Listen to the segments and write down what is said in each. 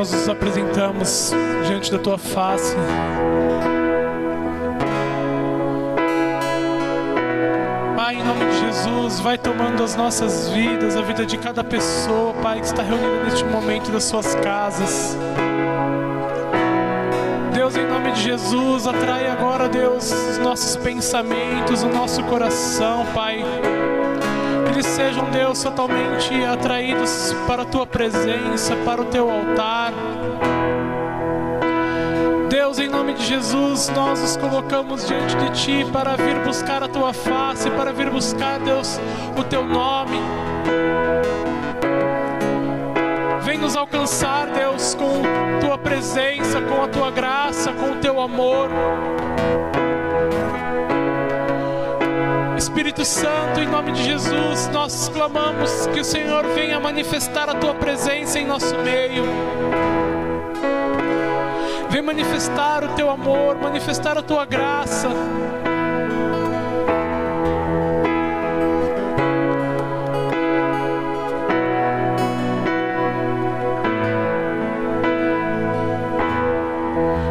nós nos apresentamos diante da Tua face. Pai, em nome de Jesus, vai tomando as nossas vidas, a vida de cada pessoa, Pai, que está reunida neste momento das suas casas. Deus, em nome de Jesus, atrai agora, Deus, os nossos pensamentos, o nosso coração, Pai. Que eles sejam, Deus, totalmente atraídos para a Tua presença, para o Teu altar. Deus, em nome de Jesus, nós nos colocamos diante de Ti para vir buscar a Tua face, para vir buscar, Deus, o Teu nome. Vem nos alcançar, Deus, com Tua presença, com a Tua graça, com o Teu amor. Espírito Santo, em nome de Jesus, nós clamamos que o Senhor venha manifestar a Tua presença em nosso meio. Vem manifestar o Teu amor, manifestar a Tua graça.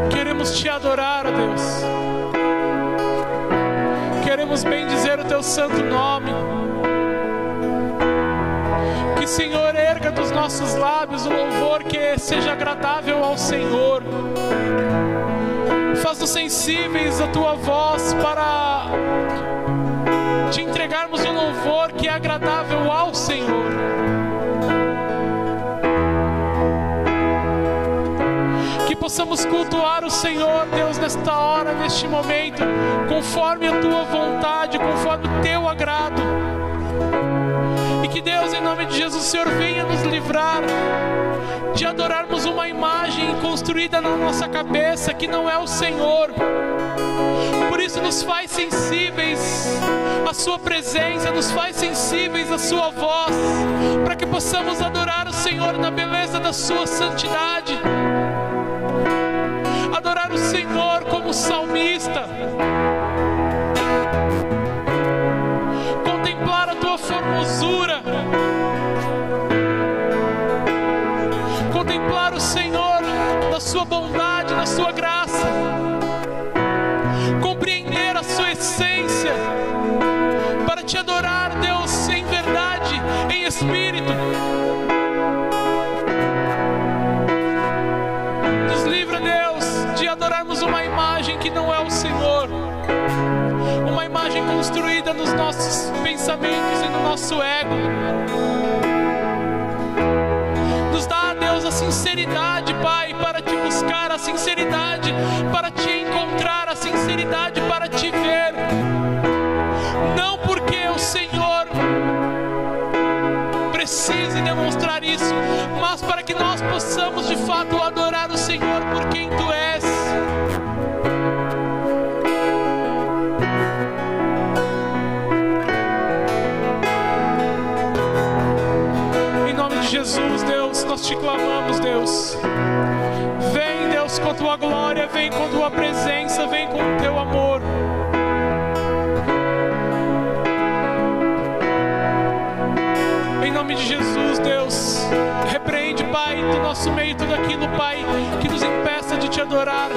Queremos Te adorar, ó Deus. Queremos bendizer o Teu santo nome. Que, Senhor, erga dos nossos lábios o louvor que seja agradável ao Senhor. Faz-nos sensíveis à Tua voz para Te entregarmos um louvor que é agradável ao Senhor. Que possamos cultuar o Senhor, Deus, nesta hora, neste momento, conforme a Tua vontade, conforme o Teu agrado. E que, Deus, em nome de Jesus, o Senhor venha nos livrar de adorarmos uma imagem construída na nossa cabeça que não é o Senhor. Por isso nos faz sensíveis à Sua presença, nos faz sensíveis à Sua voz, para que possamos adorar o Senhor na beleza da Sua santidade. Adorar o Senhor como salmista. Contemplar a Tua formosura. Contemplar o Senhor na Sua bondade, na Sua graça. Compreender a Sua essência. Para Te adorar, Deus, em verdade, em espírito. Nos livra, Deus, de adorarmos uma imagem que não é o Senhor. Uma imagem construída nos nossos pensamentos e no nosso ego. Nos dá, Deus, a sinceridade, Pai, para Te buscar, a sinceridade para Te encontrar, a sinceridade para Te ver. Não porque o Senhor precise demonstrar isso, mas para que nós possamos de fato adorar o Senhor por quem Tu és. Em nome de Jesus, Deus, nós Te clamamos, Deus. Vem, Deus, com a Tua glória, vem com a Tua presença, vem com o Teu amor. Em nome de Jesus, Deus, repreende, Pai, do nosso meio tudo aquilo, Pai, que nos impeça de Te adorar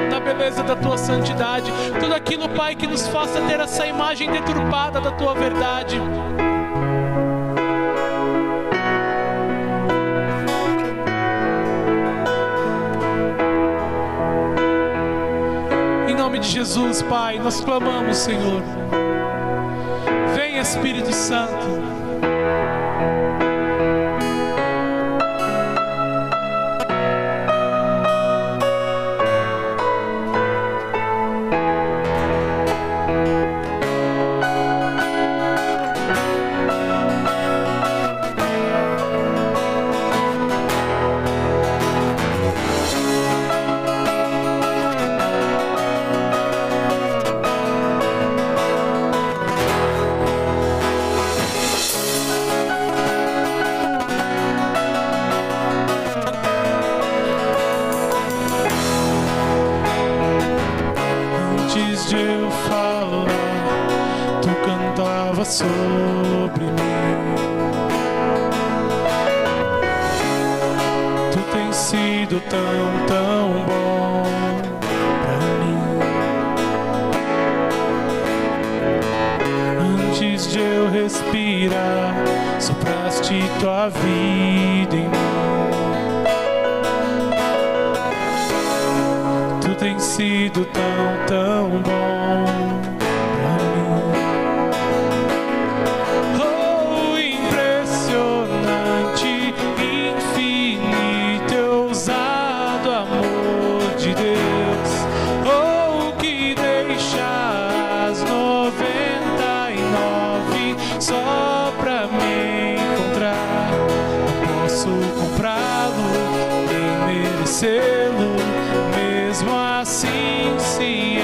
na beleza da Tua santidade. Tudo aquilo, Pai, que nos faça ter essa imagem deturpada da Tua verdade. Em nome de Jesus, Pai, nós clamamos, Senhor. Vem, Espírito Santo. sobre mim. Tu sido tão bom pra mim. Antes de eu respirar, sopraste tua vida em mim. Tu tens sido tão bom pra mim. Oh, impressionante, infinito, ousado amor de Deus. Oh, que deixa as 99 só pra me encontrar. Não posso comprá-lo, nem merecê-lo, mesmo assim se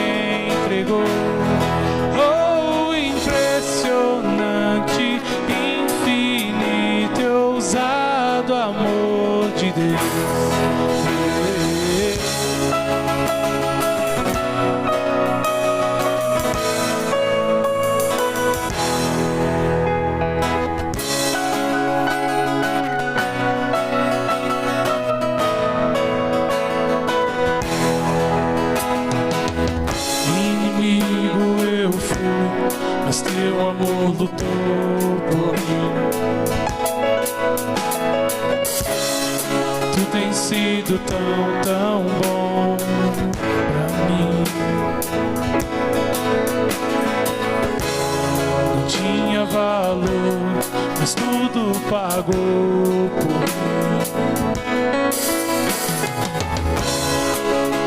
entregou. Oh, impressionante, infinito, ousado amor de Deus. Mas teu amor lutou por mim. Tu tens sido tão bom pra mim. Não tinha valor, mas tudo pagou por mim.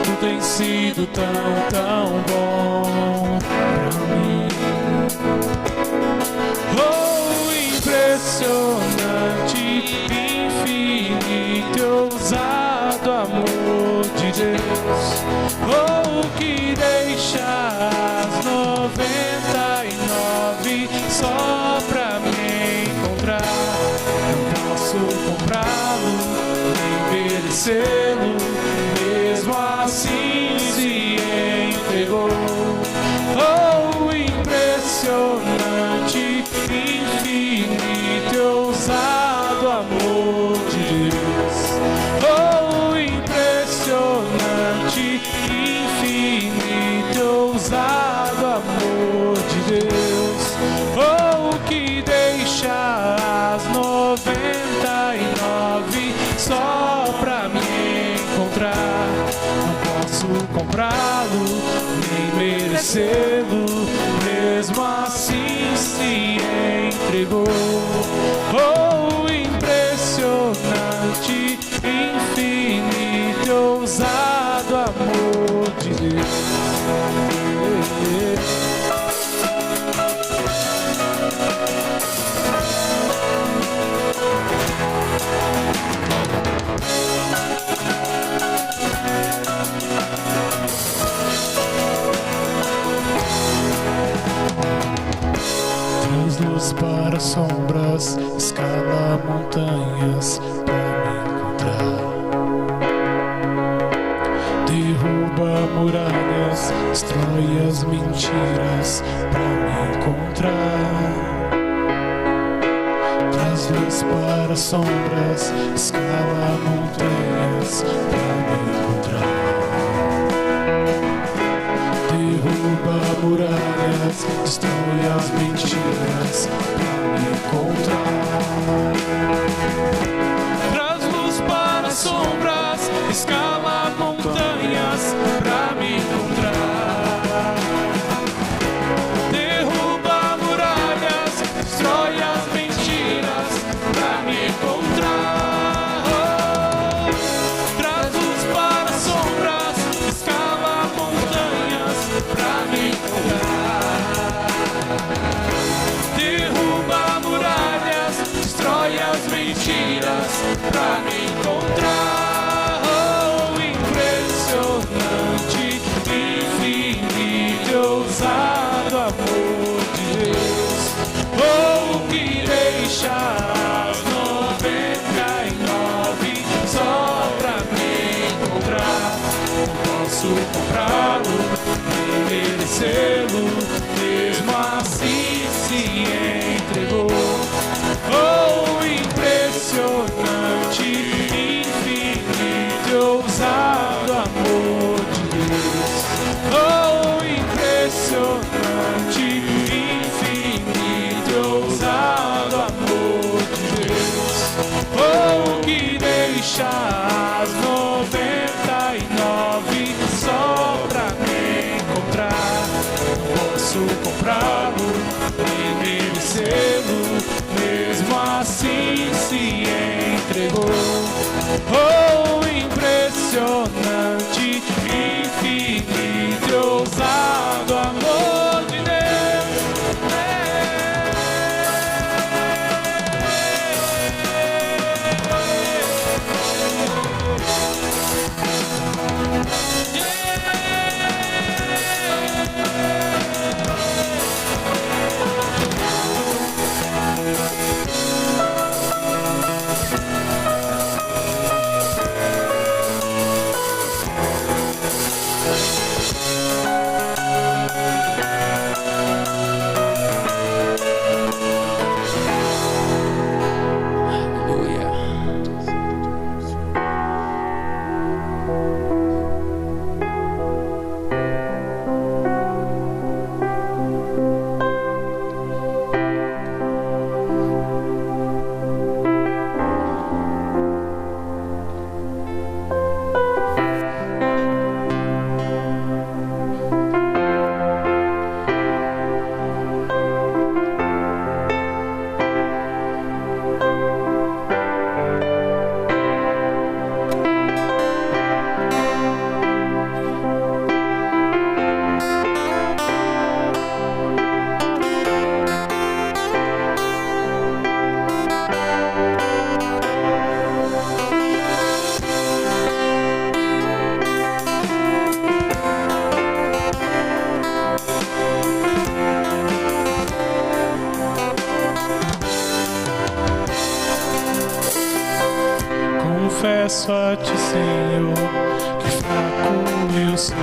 Tu tens sido tão bom pra mim. Oh, impressionante, infinito, ousado amor de Deus. Oh, que deixa as 99 só pra me encontrar. Não posso comprá-lo, nem merecê-lo, mesmo assim se entregou. Oh, impressionante, infinito, ousado amor de Deus. Oh, impressionante, infinito, ousado amor de Deus. Oh, que deixa as 99 só pra me encontrar. Não posso comprá-lo, nem merecê-lo, mesmo assim se entregou. Oh, impressionante, infinito, ousado amor de Deus. Luz para sombras, escala montanhas pra me encontrar. Derruba muralhas, destrói as mentiras pra me encontrar. Traz luz para sombras, escala montanhas pra me encontrar. Derruba muralhas, destrói as mentiras pra me encontrar. Traz luz para sombras, escala montanhas pra me encontrar. Derruba muralhas, destrói as mentiras pra me encontrar. Traz luz para sombras, escala montanhas pra me encontrar. Derruba muralhas, destrói as mentiras pra me encontrar. Oh, impressionante, infinito, ousado amor de Deus. Oh, que deixa as 99 só pra me encontrar. Não posso comprá-lo, nem merecê-lo, mesmo assim se entregou. Oh, impressionante, infinito, amor de Deus. Oh, impressionante, infinito, ousado amor de Deus. Oh, que deixa as 99 só pra me encontrar. Não posso comprá-lo, nem merecê-lo, mesmo assim se entregou. Oh, impressionante, infinito, ousado amor de Deus. Confesso a ti, Senhor, que fraco eu sou,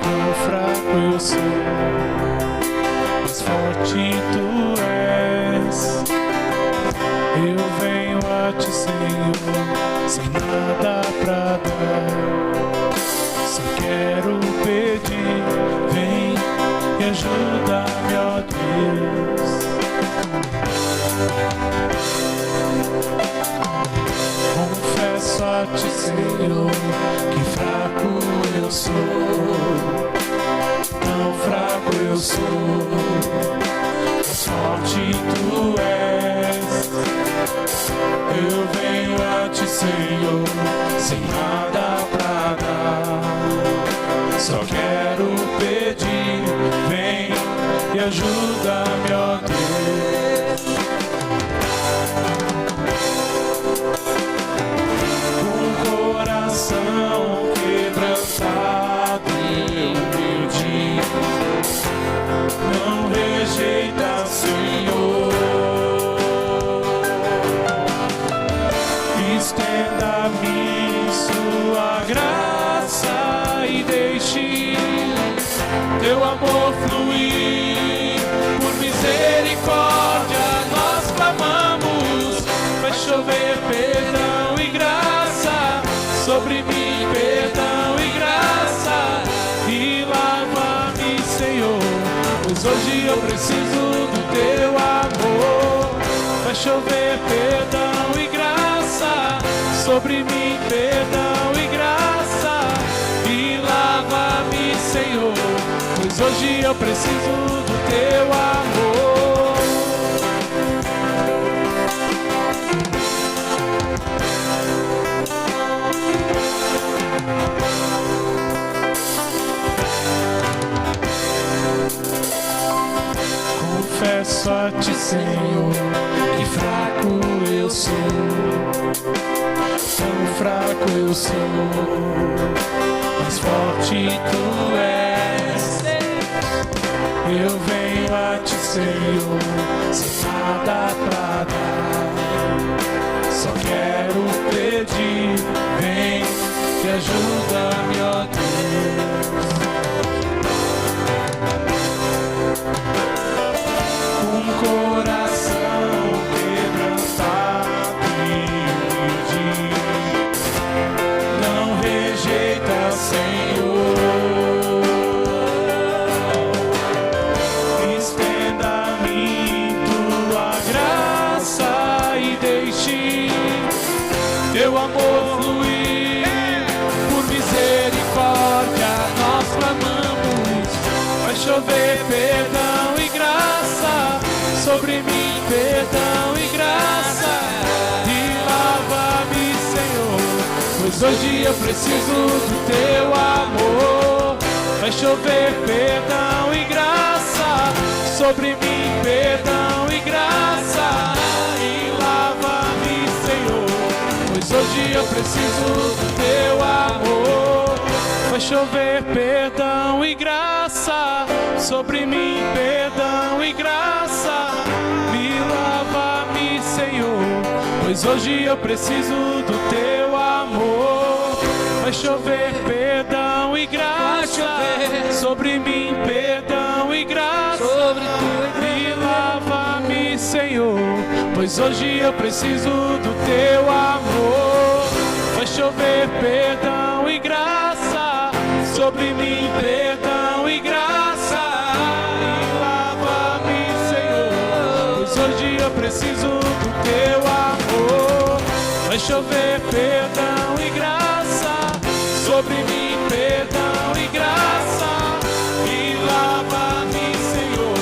tão fraco eu sou, mas forte tu és. Eu venho a ti, Senhor, sem nada pra dar, só quero pedir, vem e ajuda-me, ó Deus. Confesso a ti, Senhor, que fraco eu sou, tão fraco eu sou, mas forte tu és. Eu venho a ti, Senhor, sem nada pra dar, só quero pedir, vem e ajuda-me, ó Deus. Coração quebrantado e humilde, não rejeita, Senhor. Estenda-me sua graça e deixe teu amor fluir. Por misericórdia nós clamamos, vai chover perdão e graça sobre mim, perdão e graça, e lava-me, Senhor, pois hoje eu preciso do teu amor. Vai chover perdão e graça sobre mim, perdão e graça, e lava-me, Senhor, pois hoje eu preciso do teu amor. Confesso a ti, Senhor, que fraco eu sou, tão fraco eu sou, mas forte tu és. Eu venho a ti, Senhor, sem nada pra dar, só quero pedir, vem e ajuda-me, ó Deus. Coração quebrantado e humilde, não amor fluir. Por misericórdia nós clamamos. Vai chover perdão e graça sobre mim, perdão e graça. E lava-me, Senhor, pois hoje eu preciso do teu amor. Vai chover perdão e graça sobre mim, perdão e graça. E lava-me, Senhor, pois hoje eu preciso do teu amor. Vai chover perdão e graça sobre mim, perdão e graça. Me lava-me, Senhor, pois hoje eu preciso do teu amor. Vai chover perdão e graça sobre mim, perdão e graça. Me lava-me, Senhor, pois hoje eu preciso do teu amor. Vai chover perdão e graça sobre mim, perdão e graça. Me lava-me, Senhor, pois hoje eu preciso do teu amor. Vai chover perdão e graça sobre mim, perdão e graça. Me lava-me, Senhor,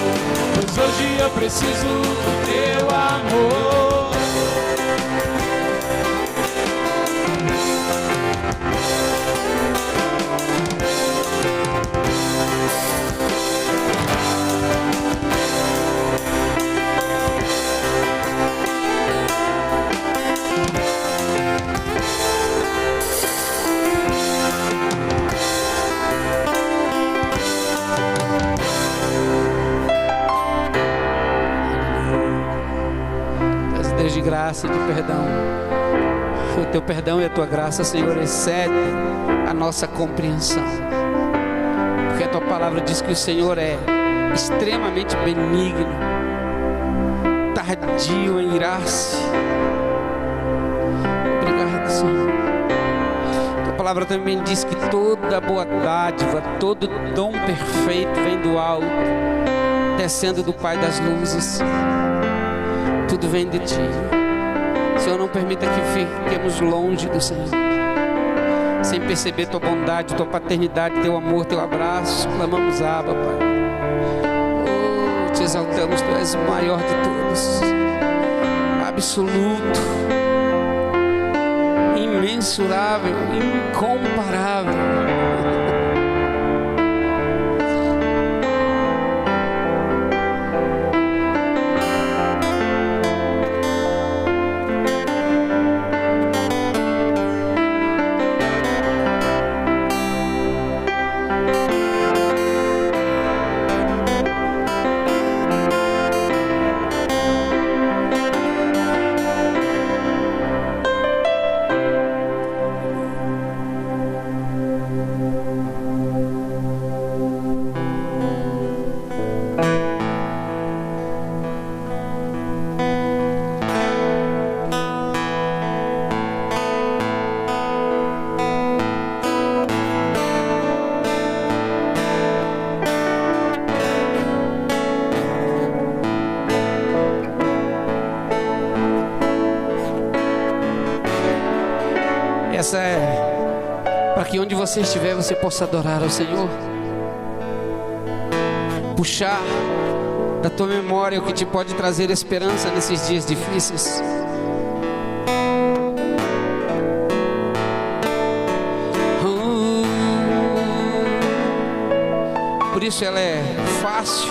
pois hoje eu preciso do teu amor. De graça e de perdão. O teu perdão e a tua graça, Senhor, excede a nossa compreensão, porque a tua palavra diz que o Senhor é extremamente benigno, tardio em irar-se. Obrigado, Senhor. A tua palavra também diz que toda boa dádiva, todo dom perfeito vem do alto, descendo do Pai das luzes. Tudo vem de ti. Senhor, não permita que fiquemos longe do Senhor, sem perceber tua bondade, tua paternidade, teu amor, teu abraço. Clamamos, Abba, Pai. Oh, te exaltamos, tu és o maior de todos, absoluto, imensurável, incomparável. Essa é para que onde você estiver você possa adorar ao Senhor, puxar da tua memória o que te pode trazer esperança nesses dias difíceis. Por isso ela é fácil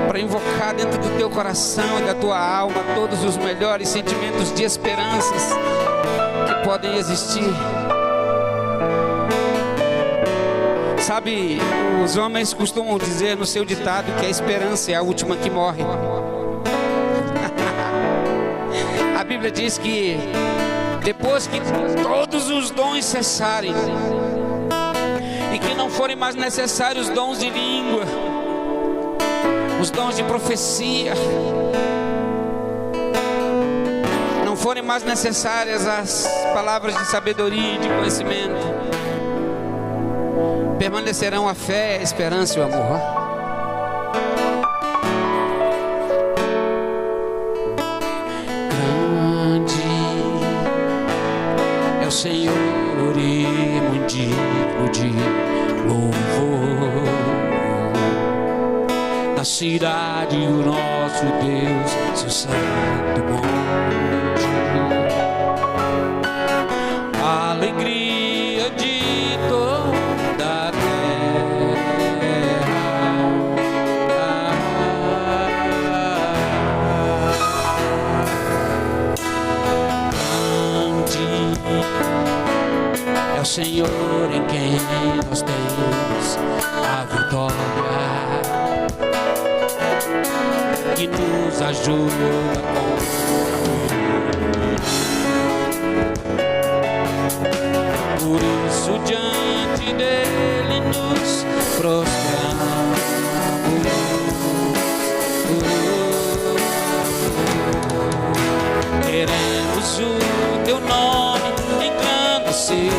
para invocar dentro do teu coração e da tua alma todos os melhores sentimentos de esperanças que podem existir. Sabe, os homens costumam dizer no seu ditado que a esperança é a última que morre. A Bíblia diz que depois que todos os dons cessarem e que não forem mais necessários dons de língua, os dons de profecia, não forem mais necessárias as palavras de sabedoria e de conhecimento, permanecerão a fé, a esperança e o amor. na cidade do nosso Deus, seu santo monte. A alegria de toda a é o Senhor em quem nós temos a vitória, que nos ajuda com por isso diante dele nos prostramos. Queremos o teu nome engrandecer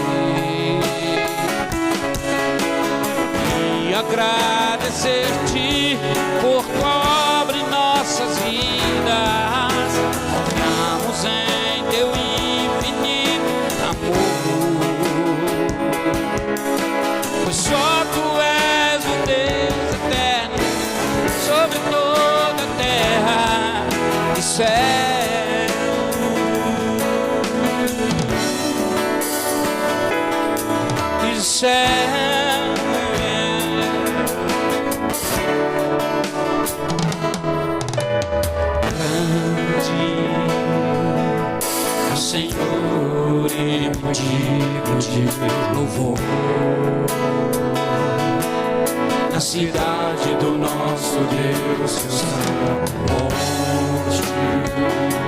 e agradecer-te por tua obra em nossas vidas. Confiamos em teu infinito amor, pois só tu és o Deus eterno sobre toda a terra e céu. Grande o Senhor e motivo de louvor na cidade do nosso Deus, seu santo monte.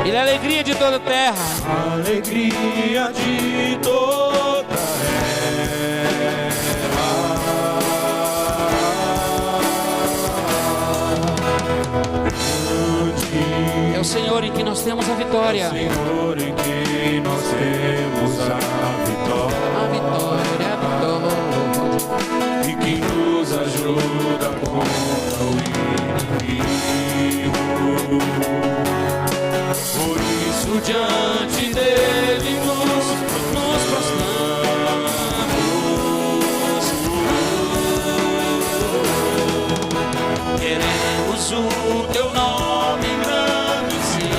Ele é a alegria de toda a terra, a alegria de toda a terra. É o Senhor em que nós temos a vitória. É o Senhor em que nós temos a vitória. A vitória, a vitória. E que nos ajuda contra o inimigo. Por isso diante dele nos prostramos. Queremos o teu nome engrandecer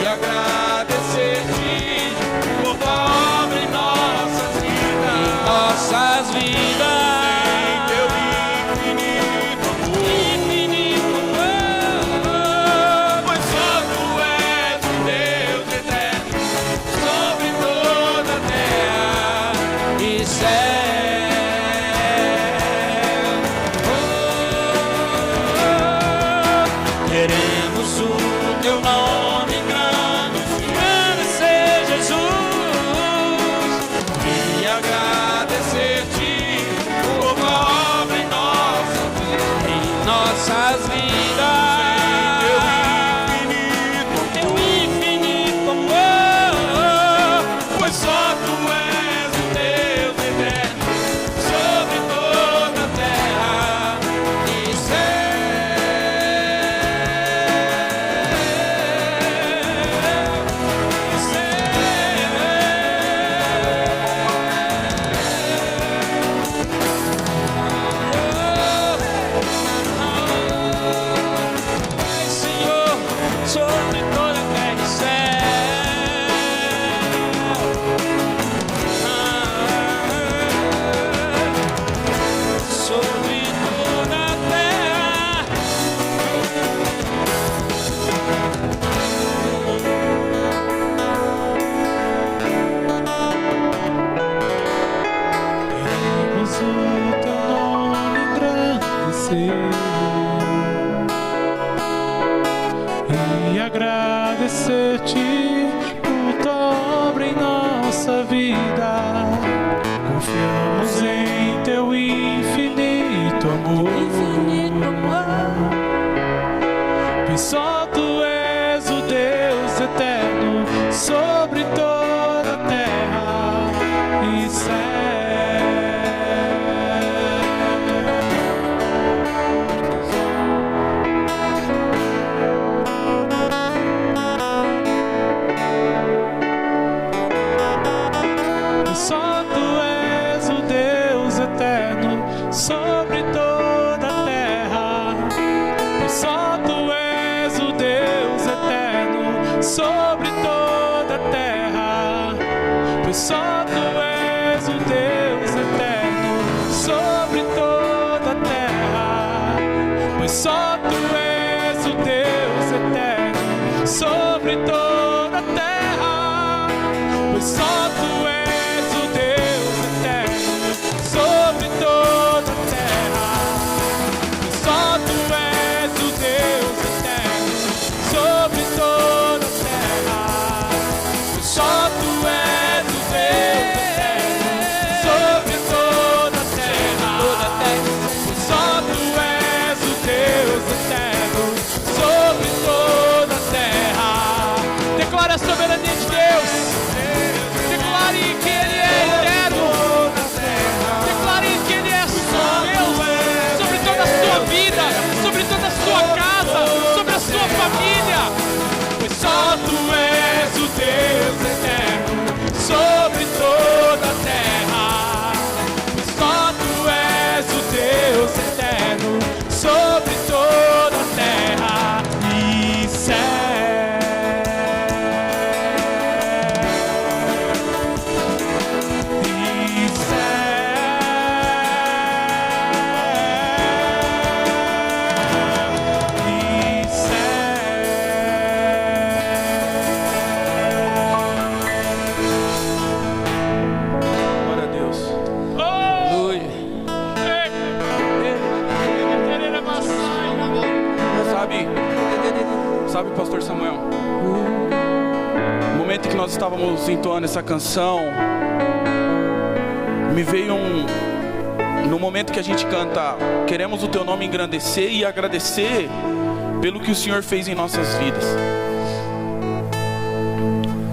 E agradecer-te por tua obra em nossas vidas. Em teu infinito amor, pois só tu és o Deus eterno sobre toda a terra e céu. Queremos o teu nome engrandecer, Jesus, e agradecer-te por tua obra em Nossas vidas. teu infinito amor, pois só tu és o Deus eterno sobre toda a terra e Senhor, sobre toda a terra e céu. Sobre toda a terra. Queremos o teu nome engrandecer e agradecer-te por tua obra em nossa vida. Confiamos em teu infinito amor, pois só tu és o Deus eterno sobre toda a terra e céu. Só tu és o Deus eterno. pois só tu és o Deus eterno sobre toda a terra, pois só tu és o Deus eterno sobre toda a terra, pois só tu és o Deus eterno sobre toda a terra, pois só tu és o Deus eterno sobre toda a terra, pois só tu és o Deus eterno sobre toda a terra, pois só tu és o Deus eterno sobre toda a terra. Declare a soberania de Deus. Declare que Ele é eterno. Declare que Ele é Deus sobre toda a sua vida, sobre toda a sua casa, sobre a sua família. Pois só tu és o Deus eterno sobre toda a terra. Pois só tu és o Deus eterno sobre toda a terra e céu. Glória a Deus. Aleluia. Sabe, pastor Samuel, no momento em que nós estávamos entoando essa canção, me veio no momento que a gente canta, queremos o teu nome engrandecer e agradecer pelo que o Senhor fez em nossas vidas.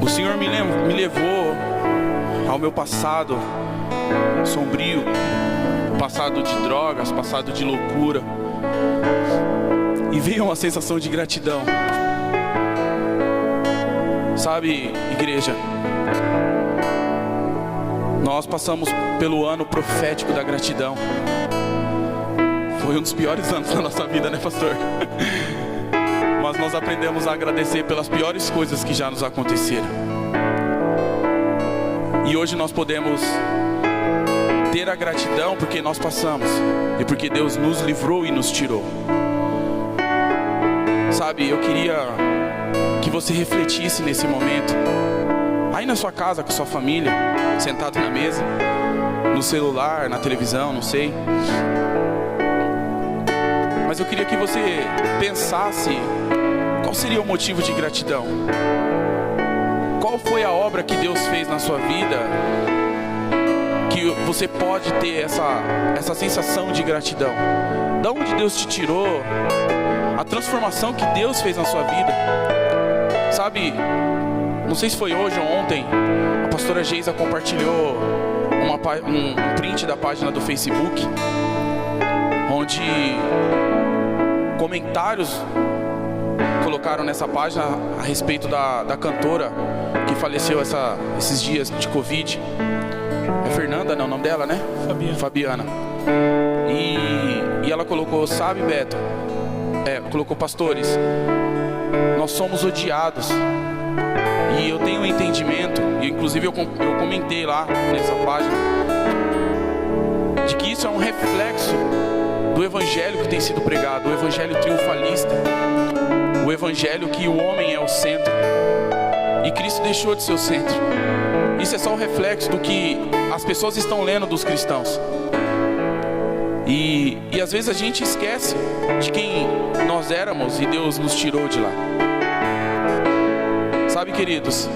O Senhor me levou ao meu passado sombrio, passado de drogas, passado de loucura, e veio uma sensação de gratidão. Sabe, igreja, nós passamos pelo ano profético da gratidão. Foi um dos piores anos da nossa vida, né, pastor? Mas nós aprendemos a agradecer pelas piores coisas que já nos aconteceram. E hoje nós podemos ter a gratidão porque nós passamos e porque Deus nos livrou e nos tirou. Sabe, eu queria que você refletisse nesse momento, aí na sua casa, com sua família, sentado na mesa, no celular, na televisão, não sei. Mas eu queria que você pensasse qual seria o motivo de gratidão. Qual foi a obra que Deus fez na sua vida que você pode ter essa sensação de gratidão? Da onde Deus te tirou? A transformação que Deus fez na sua vida. Sabe, não sei se foi hoje ou ontem, a pastora Geisa compartilhou um print da página do Facebook, onde comentários colocaram nessa página a respeito da cantora que faleceu esses dias de Covid. É Fernanda, não é o nome dela, né? Fabiana. E ela colocou, sabe, Beto? Colocou, pastores, nós somos odiados. E eu tenho um entendimento, e inclusive eu comentei lá nessa página, de que isso é um reflexo do evangelho que tem sido pregado, o evangelho triunfalista, o evangelho que o homem é o centro e Cristo deixou de ser o centro. Isso é só um reflexo do que as pessoas estão lendo dos cristãos. E às vezes a gente esquece de quem nós éramos e Deus nos tirou de lá. Sabe, queridos,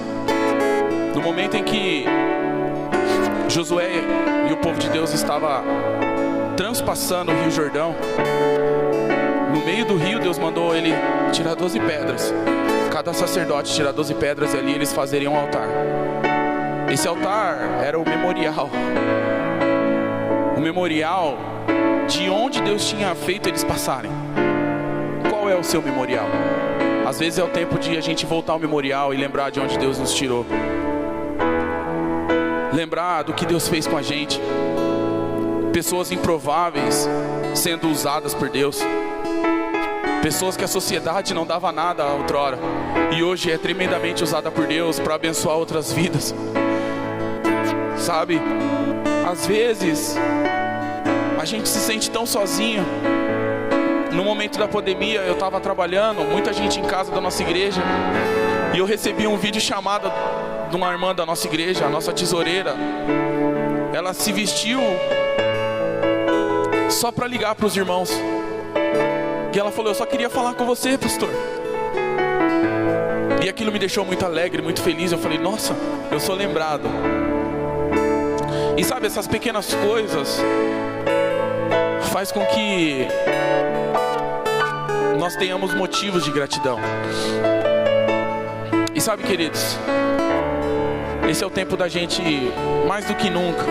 no momento em que Josué e o povo de Deus estava transpassando o Rio Jordão, no meio do rio Deus mandou ele tirar 12 pedras. Cada sacerdote tirar 12 pedras e ali eles fazeriam um altar. Esse altar era o memorial. O memorial de onde Deus tinha feito eles passarem. Qual é o seu memorial? Às vezes é o tempo de a gente voltar ao memorial e lembrar de onde Deus nos tirou. Lembrar do que Deus fez com a gente. Pessoas improváveis sendo usadas por Deus. Pessoas que a sociedade não dava nada outrora e hoje é tremendamente usada por Deus para abençoar outras vidas. sabe? Às vezes, a gente se sente tão sozinho. No momento da pandemia, eu estava trabalhando, muita gente em casa da nossa igreja, e eu recebi um vídeo chamado de uma irmã da nossa igreja, a nossa tesoureira. Ela se vestiu só para ligar para os irmãos. E ela falou: eu só queria falar com você, pastor. E aquilo me deixou muito alegre, muito feliz. Eu falei: nossa, eu sou lembrado. E sabe, essas pequenas coisas faz com que nós tenhamos motivos de gratidão. E sabe, queridos, esse é o tempo da gente, mais do que nunca,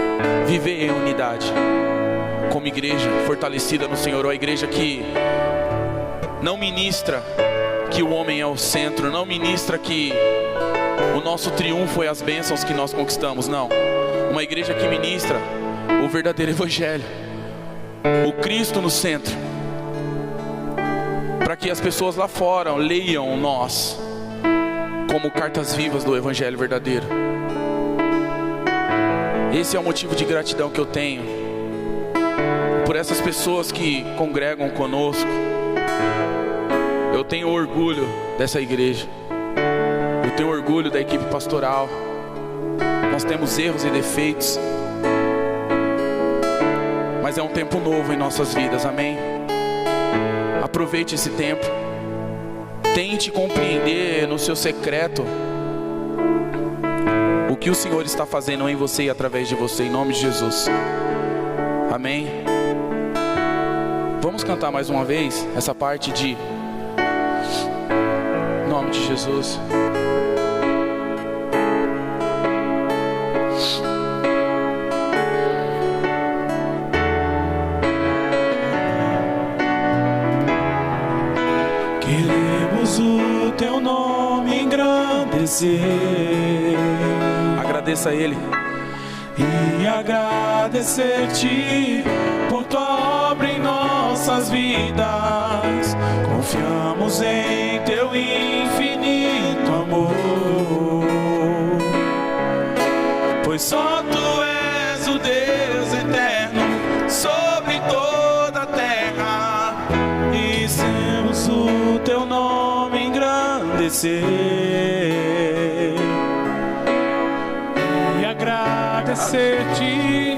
viver em unidade, como igreja fortalecida no Senhor. Ou a igreja que não ministra que o homem é o centro, não ministra que o nosso triunfo é as bênçãos que nós conquistamos. Não, uma igreja que ministra o verdadeiro evangelho, o Cristo no centro, para que as pessoas lá fora leiam nós como cartas vivas do evangelho verdadeiro. Esse é o motivo de gratidão que eu tenho por essas pessoas que congregam conosco. Eu tenho orgulho dessa igreja, eu tenho orgulho da equipe pastoral. Nós temos erros e defeitos, mas é um tempo novo em nossas vidas, amém? Aproveite esse tempo, tente compreender no seu secreto o que o Senhor está fazendo em você e através de você, em nome de Jesus, amém? Vamos cantar mais uma vez essa parte de em nome de Jesus. Queremos o teu nome engrandecer, Agradeça a Ele e agradecer-te por tua obra em nossas vidas. Confiamos em teu infinito amor, pois só tu és o Deus eterno sobre toda a terra, e temos o teu nome engrandecer e agradecer-te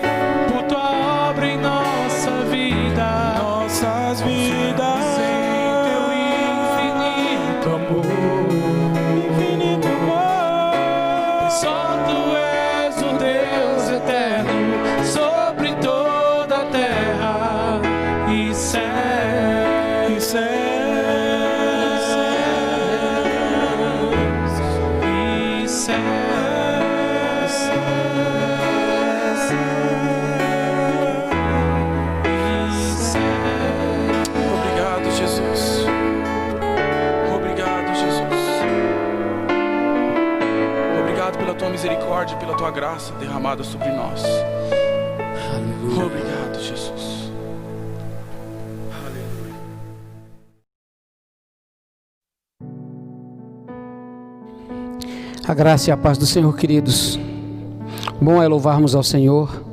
por tua obra em nossa vida, nossas vidas. Só tu és o Deus eterno sobre toda a terra e céus, e céus, e céus. Obrigado, Jesus. Obrigado, Jesus. Obrigado pela tua misericórdia e pela tua graça derramada sobre nós. Aleluia. Obrigado, Jesus. Aleluia. A graça e a paz do Senhor, queridos. Bom é louvarmos ao Senhor.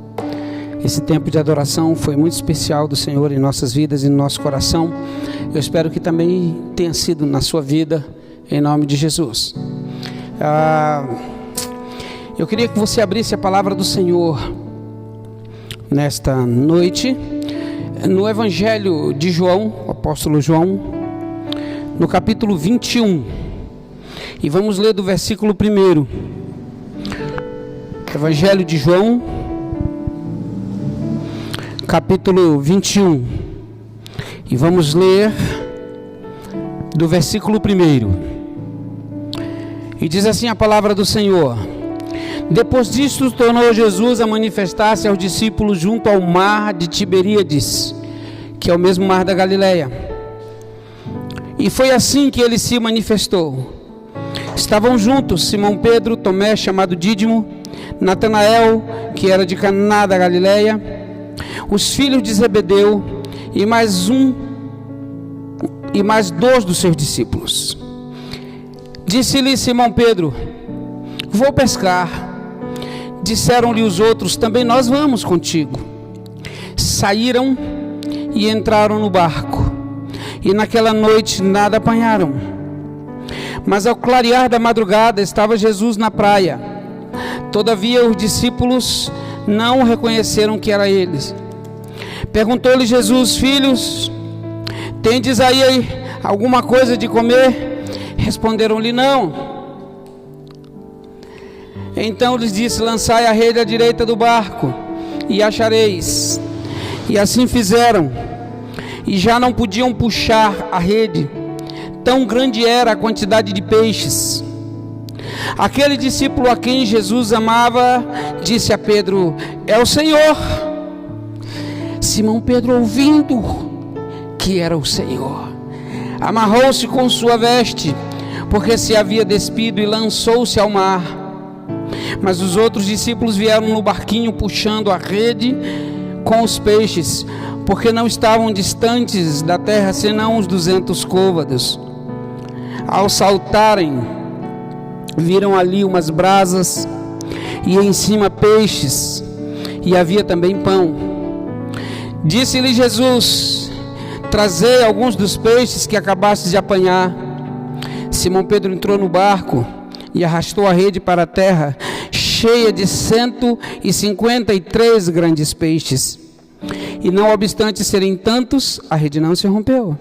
Esse tempo de adoração foi muito especial do Senhor em nossas vidas e no nosso coração. Eu espero que também tenha sido na sua vida, em nome de Jesus. Eu queria que você abrisse a palavra do Senhor nesta noite, no Evangelho de João, o apóstolo João, no capítulo 21, e vamos ler do versículo 1. Evangelho de João, capítulo 21, e vamos ler do versículo 1. E diz assim a palavra do Senhor: Depois disto, tornou Jesus a manifestar-se aos discípulos junto ao mar de Tiberíades, que é o mesmo mar da Galileia. E foi assim que ele se manifestou. Estavam juntos Simão Pedro, Tomé, chamado Dídimo, Natanael, que era de Caná da Galileia, os filhos de Zebedeu, e mais 2 dos seus discípulos. Disse-lhe Simão Pedro: Vou pescar. disseram-lhe os outros: também nós vamos contigo. Saíram e entraram no barco, e naquela noite nada apanharam. Mas ao clarear da madrugada estava Jesus na praia. Todavia os discípulos não reconheceram que era ele. Perguntou-lhe Jesus: filhos, tendes aí alguma coisa de comer? Responderam-lhe: não. Então lhes disse: lançai a rede à direita do barco e achareis. E assim fizeram, e já não podiam puxar a rede, tão grande era a quantidade de peixes. Aquele discípulo a quem Jesus amava disse a Pedro: é o Senhor. Simão Pedro, ouvindo que era o Senhor, amarrou-se com sua veste, porque se havia despido, e lançou-se ao mar. Mas os outros discípulos vieram no barquinho puxando a rede com os peixes, porque não estavam distantes da terra senão uns 200 côvados. Ao saltarem, viram ali umas brasas e em cima peixes, e havia também pão. Disse-lhe Jesus: trazei alguns dos peixes que acabastes de apanhar. Simão Pedro entrou no barco e arrastou a rede para a terra, cheia de 153 grandes peixes. E não obstante serem tantos, a rede não se rompeu.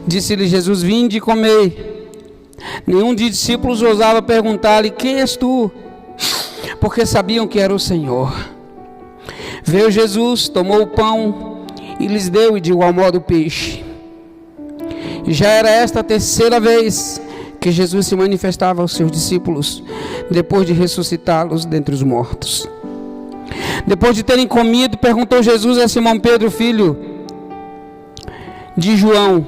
Disse-lhe Jesus: vinde e comei. Nenhum dos discípulos ousava perguntar-lhe: quem és tu? Porque sabiam que era o Senhor. Veio Jesus, tomou o pão e lhes deu, e de igual modo o peixe. E já era esta a terceira vez que Jesus se manifestava aos seus discípulos, depois de ressuscitá-los dentre os mortos. Depois de terem comido, perguntou Jesus a Simão Pedro, filho de João: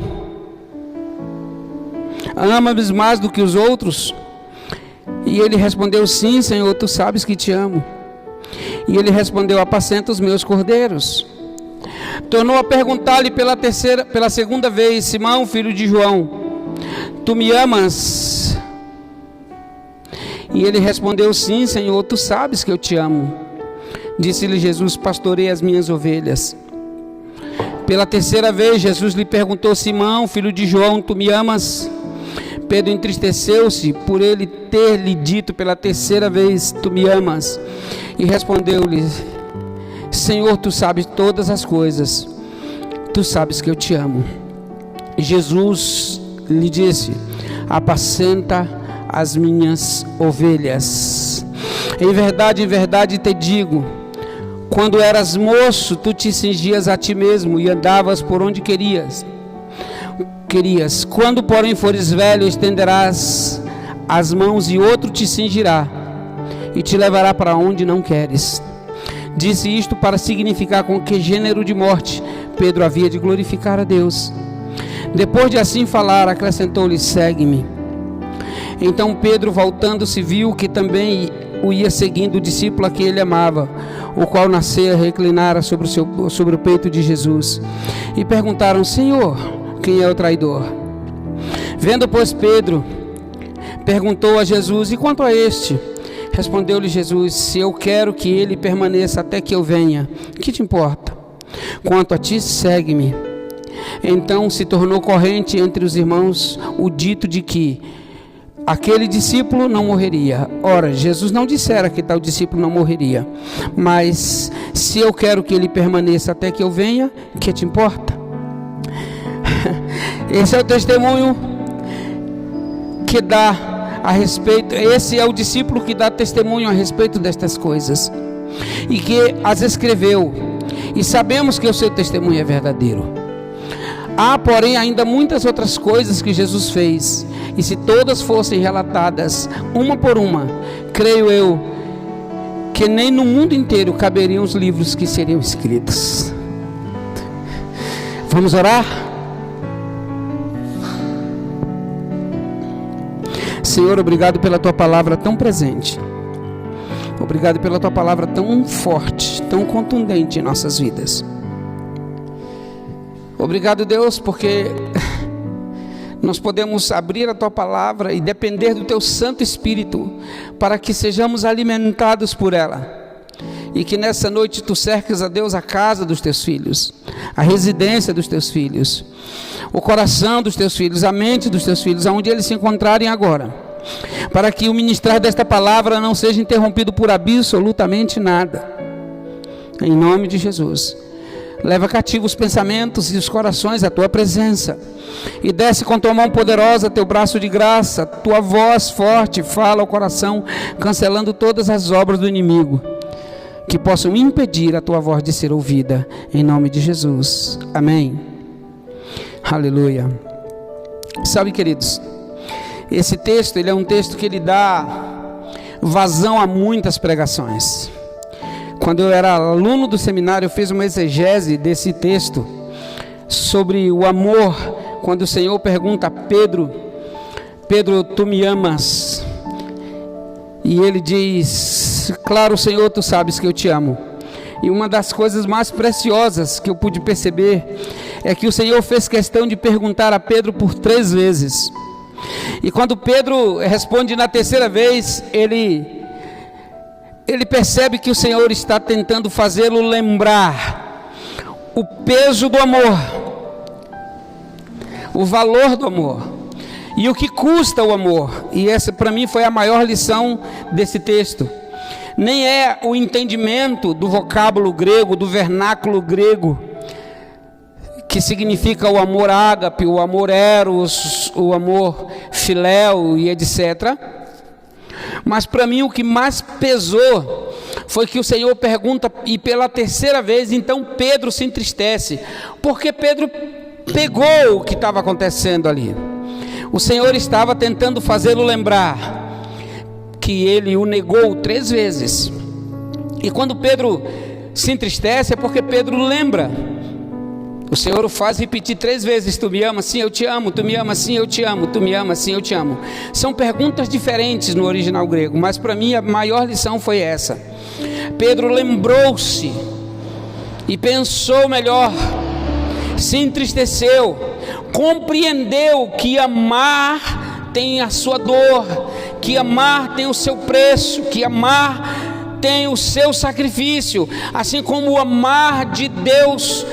ama-me mais do que os outros? E ele respondeu: sim, Senhor, tu sabes que te amo. E ele respondeu: apacenta os meus cordeiros. Tornou a perguntar-lhe pela segunda vez: Simão, filho de João, tu me amas? E ele respondeu: sim, Senhor, tu sabes que eu te amo. Disse-lhe Jesus: pastorei as minhas ovelhas. Pela terceira vez Jesus lhe perguntou: Simão, filho de João, tu me amas? Pedro entristeceu-se por ele ter lhe dito pela terceira vez: tu me amas? E respondeu-lhe: Senhor, tu sabes todas as coisas, tu sabes que eu te amo. E Jesus lhe disse: apacenta as minhas ovelhas. Em verdade te digo, quando eras moço, tu te cingias a ti mesmo e andavas por onde querias. Quando, porém, fores velho, estenderás as mãos e outro te cingirá e te levará para onde não queres. Disse isto para significar com que gênero de morte Pedro havia de glorificar a Deus. Depois de assim falar, acrescentou-lhe: segue-me. Então Pedro, voltando-se, viu que também o ia seguindo o discípulo a quem ele amava, o qual nascera reclinara sobre o peito de Jesus. E perguntaram: Senhor, quem é o traidor? Vendo, pois, Pedro, perguntou a Jesus: e quanto a este? Respondeu-lhe Jesus: se eu quero que ele permaneça até que eu venha, que te importa? Quanto a ti, segue-me. Então se tornou corrente entre os irmãos o dito de que aquele discípulo não morreria. Ora, Jesus não dissera que tal discípulo não morreria, mas se eu quero que ele permaneça até que eu venha, que te importa? Esse é o testemunho que dá a respeito, esse é o discípulo que dá testemunho a respeito destas coisas e que as escreveu, e sabemos que o seu testemunho é verdadeiro. Há, porém, ainda muitas outras coisas que Jesus fez, e se todas fossem relatadas uma por uma, creio eu que nem no mundo inteiro caberiam os livros que seriam escritos. Vamos orar? Senhor, obrigado pela Tua palavra tão presente. Obrigado pela Tua palavra tão forte, tão contundente em nossas vidas. Obrigado, Deus, porque nós podemos abrir a Tua palavra e depender do Teu Santo Espírito, para que sejamos alimentados por ela. E que nessa noite Tu cerques, a Deus, a casa dos Teus filhos, a residência dos Teus filhos, o coração dos Teus filhos, a mente dos Teus filhos, aonde eles se encontrarem agora, para que o ministrar desta palavra não seja interrompido por absolutamente nada. Em nome de Jesus. Leva cativo os pensamentos e os corações à Tua presença, e desce com Tua mão poderosa, Teu braço de graça, Tua voz forte fala ao coração, cancelando todas as obras do inimigo que possam impedir a Tua voz de ser ouvida, em nome de Jesus, amém. Aleluia. Sabe, queridos, esse texto, ele é um texto que ele dá vazão a muitas pregações. Quando eu era aluno do seminário, eu fiz uma exegese desse texto, sobre o amor, quando o Senhor pergunta a Pedro: Pedro, tu me amas? E ele diz: claro, Senhor, tu sabes que eu te amo. E uma das coisas mais preciosas que eu pude perceber é que o Senhor fez questão de perguntar a Pedro por 3 vezes. E quando Pedro responde na terceira vez, ele percebe que o Senhor está tentando fazê-lo lembrar o peso do amor, o valor do amor e o que custa o amor. E essa para mim foi a maior lição desse texto. Nem é o entendimento do vocábulo grego, do vernáculo grego, que significa o amor ágape, o amor eros, o amor filéu e etc. Mas para mim o que mais pesou foi que o Senhor pergunta, e pela terceira vez, então Pedro se entristece, porque Pedro pegou o que estava acontecendo ali. O Senhor estava tentando fazê-lo lembrar que ele o negou 3 vezes. E quando Pedro se entristece, é porque Pedro lembra. O Senhor o faz repetir 3 vezes: tu me amas? Sim, eu te amo. Tu me amas? Sim, eu te amo. Tu me amas? Sim, eu te amo. São perguntas diferentes no original grego, mas para mim a maior lição foi essa. Pedro lembrou-se e pensou melhor, se entristeceu, compreendeu que amar tem a sua dor, que amar tem o seu preço, que amar tem o seu sacrifício, assim como o amar de Deus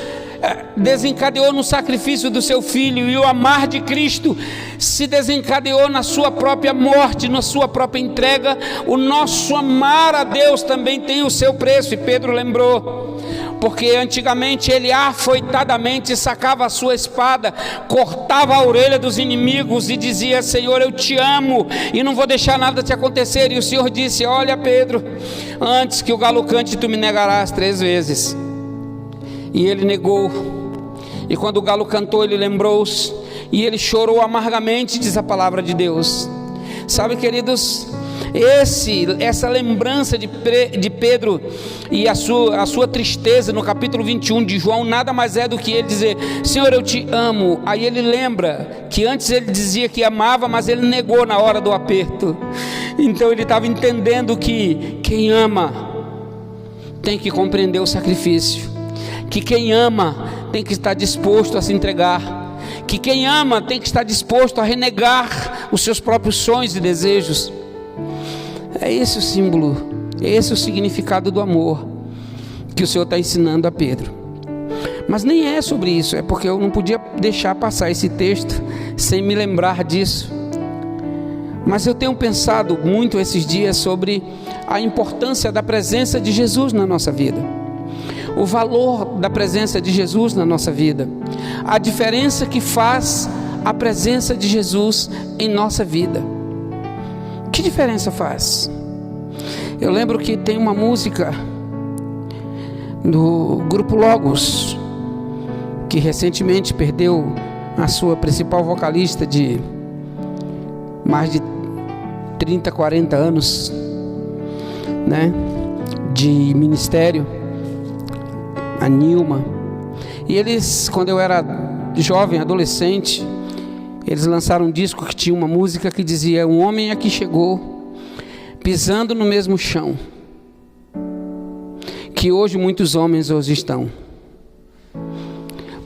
desencadeou no sacrifício do seu Filho, e o amar de Cristo se desencadeou na sua própria morte, na sua própria entrega. O nosso amar a Deus também tem o seu preço. E Pedro lembrou, porque antigamente ele afoitadamente sacava a sua espada, cortava a orelha dos inimigos e dizia: Senhor, eu te amo e não vou deixar nada te acontecer. E o Senhor disse: olha, Pedro, antes que o galo cante, tu me negarás 3 vezes. E ele negou. E quando o galo cantou, ele lembrou-se, e ele chorou amargamente, diz a palavra de Deus. Sabe, queridos, essa lembrança de Pedro e a sua tristeza no capítulo 21 de João, nada mais é do que ele dizer: Senhor, eu te amo. Aí ele lembra que antes ele dizia que amava, mas ele negou na hora do aperto. Então ele estava entendendo que quem ama tem que compreender o sacrifício, que quem ama tem que estar disposto a se entregar, que quem ama tem que estar disposto a renegar os seus próprios sonhos e desejos. É esse o símbolo, é esse o significado do amor que o Senhor está ensinando a Pedro. Mas nem é sobre isso, é porque eu não podia deixar passar esse texto sem me lembrar disso. Mas eu tenho pensado muito esses dias sobre a importância da presença de Jesus na nossa vida, o valor da presença de Jesus na nossa vida, a diferença que faz a presença de Jesus em nossa vida. Que diferença faz? Eu lembro que tem uma música do grupo Logos, que recentemente perdeu a sua principal vocalista de mais de 30, 40 anos, né, de ministério, a Nilma. E eles, quando eu era jovem, adolescente, eles lançaram um disco que tinha uma música que dizia: um homem aqui chegou, pisando no mesmo chão que hoje muitos homens hoje estão,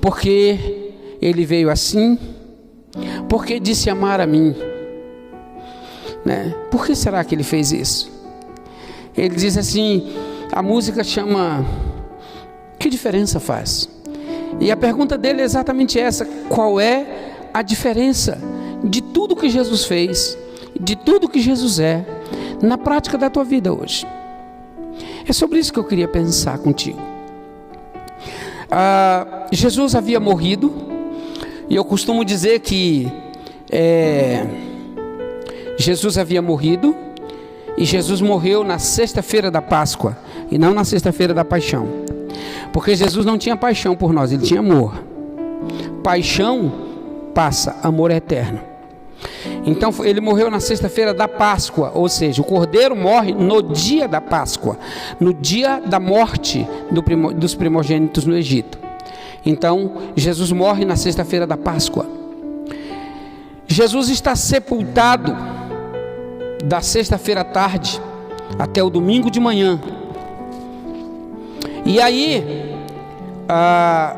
porque ele veio assim, porque disse amar a mim, né? Por que será que ele fez isso? Ele diz assim, a música chama Que Diferença Faz? E a pergunta dele é exatamente essa: qual é a diferença de tudo que Jesus fez, de tudo que Jesus é, na prática da tua vida hoje? É sobre isso que eu queria pensar contigo. Jesus havia morrido, e eu costumo dizer que Jesus havia morrido, e Jesus morreu na sexta-feira da Páscoa, e não na sexta-feira da Paixão, porque Jesus não tinha paixão por nós, ele tinha amor. Paixão passa, amor é eterno. Então ele morreu na sexta-feira da Páscoa, ou seja, o cordeiro morre no dia da Páscoa, no dia da morte dos primogênitos no Egito. Então Jesus morre na sexta-feira da Páscoa. Jesus está sepultado da sexta-feira à tarde até o domingo de manhã. E aí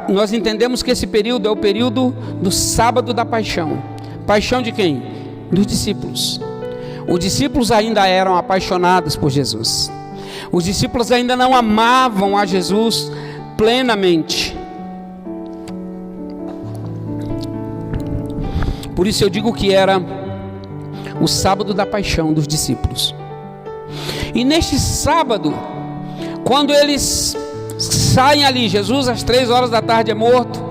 nós entendemos que esse período é o período do sábado da paixão. Paixão de quem? Dos discípulos. Os discípulos ainda eram apaixonados por Jesus. Os discípulos ainda não amavam a Jesus plenamente. Por isso eu digo que era o sábado da paixão dos discípulos. E neste sábado, quando eles saem ali, Jesus às 3 horas da tarde é morto,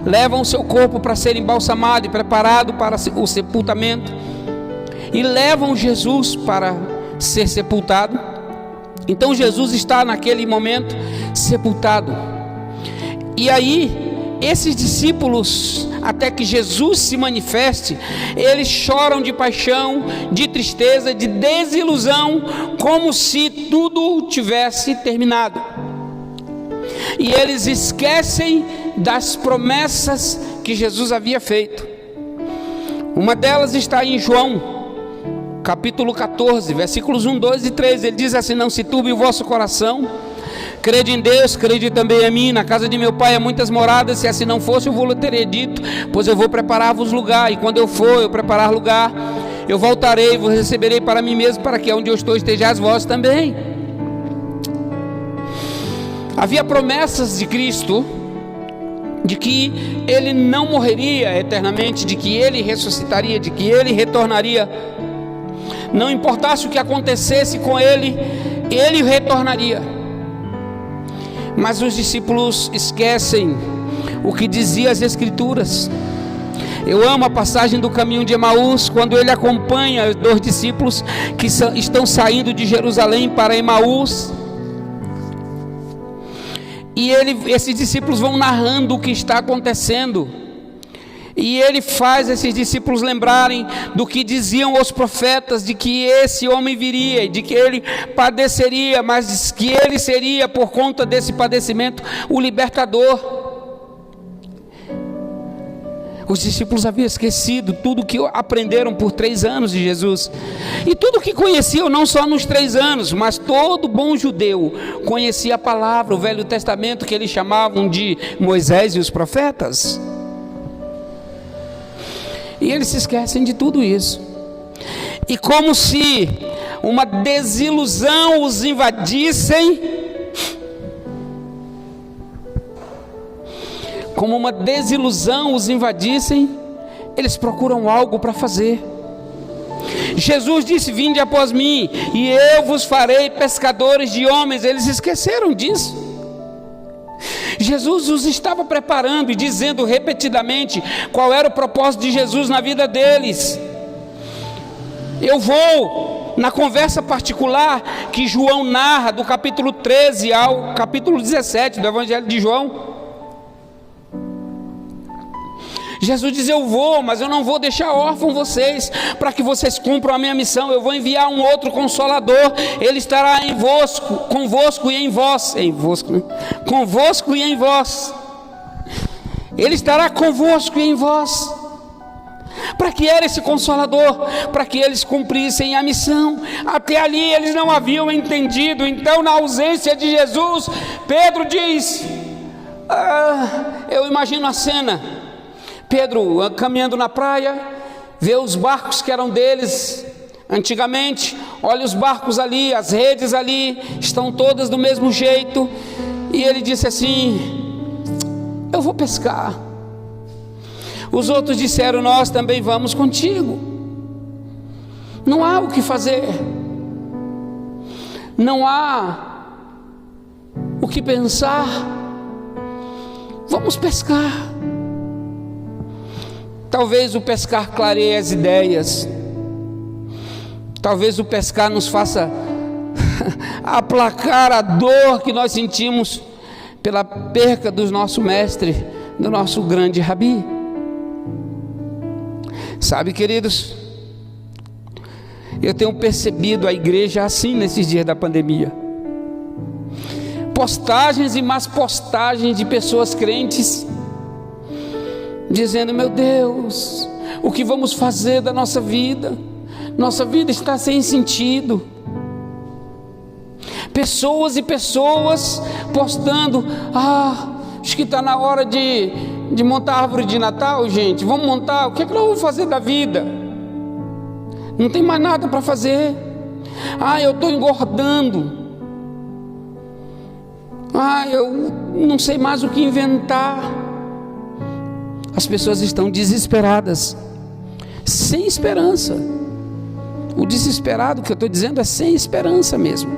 levam o seu corpo para ser embalsamado e preparado para o sepultamento, e levam Jesus para ser sepultado. Então Jesus está naquele momento sepultado, e aí esses discípulos, até que Jesus se manifeste, eles choram de paixão, de tristeza, de desilusão, como se tudo tivesse terminado. E eles esquecem das promessas que Jesus havia feito. Uma delas está em João, capítulo 14, versículos 1, 2 e 3. Ele diz assim: não se turbe o vosso coração, crede em Deus, crede também em mim. Na casa de meu pai há muitas moradas, se assim não fosse eu vou-lhe teria dito, pois eu vou preparar-vos lugar, e quando eu for eu preparar lugar, eu voltarei e vos receberei para mim mesmo, para que onde eu estou estejais vós também. Havia promessas de Cristo, de que Ele não morreria eternamente, de que Ele ressuscitaria, de que Ele retornaria. Não importasse o que acontecesse com Ele, Ele retornaria. Mas os discípulos esquecem o que dizia as Escrituras. Eu amo a passagem do caminho de Emaús, quando ele acompanha os 2 discípulos que estão saindo de Jerusalém para Emaús. E esses discípulos vão narrando o que está acontecendo, e ele faz esses discípulos lembrarem do que diziam os profetas, de que esse homem viria, de que ele padeceria, mas que ele seria, por conta desse padecimento, o libertador. Os discípulos haviam esquecido tudo que aprenderam por 3 anos de Jesus, e tudo que conheciam, não só nos 3 anos, mas todo bom judeu conhecia a palavra, o Velho Testamento, que eles chamavam de Moisés e os profetas. E eles se esquecem de tudo isso, e como se uma desilusão os invadissem, eles procuram algo para fazer. Jesus disse: vinde após mim, e eu vos farei pescadores de homens. Eles esqueceram disso. Jesus os estava preparando e dizendo repetidamente qual era o propósito de Jesus na vida deles. Eu vou, na conversa particular que João narra, do capítulo 13 ao capítulo 17 do Evangelho de João, Jesus diz: eu vou, mas eu não vou deixar órfão vocês, para que vocês cumpram a minha missão. Eu vou enviar um outro Consolador, ele estará convosco e em vós, convosco e em vós, ele estará convosco e em vós. Para que era esse Consolador? Para que eles cumprissem a missão. Até ali eles não haviam entendido. Então, na ausência de Jesus, Pedro diz, eu imagino a cena, Pedro caminhando na praia, vê os barcos que eram deles antigamente, olha os barcos ali, as redes ali, estão todas do mesmo jeito, e ele disse assim: eu vou pescar. Os outros disseram: nós também vamos contigo. Não há o que fazer, não há o que pensar, vamos pescar. Talvez o pescar clareie as ideias, talvez o pescar nos faça aplacar a dor que nós sentimos pela perca do nosso mestre, do nosso grande rabi. Sabe, queridos, eu tenho percebido a igreja assim nesses dias da pandemia. Postagens e mais postagens de pessoas crentes dizendo: meu Deus, o que vamos fazer da nossa vida? Nossa vida está sem sentido. Pessoas e pessoas postando: acho que está na hora de montar a árvore de Natal, gente. Vamos montar, o que é que nós vamos fazer da vida? Não tem mais nada para fazer. Eu estou engordando. Eu não sei mais o que inventar. As pessoas estão desesperadas, sem esperança. O desesperado que eu estou dizendo é sem esperança mesmo.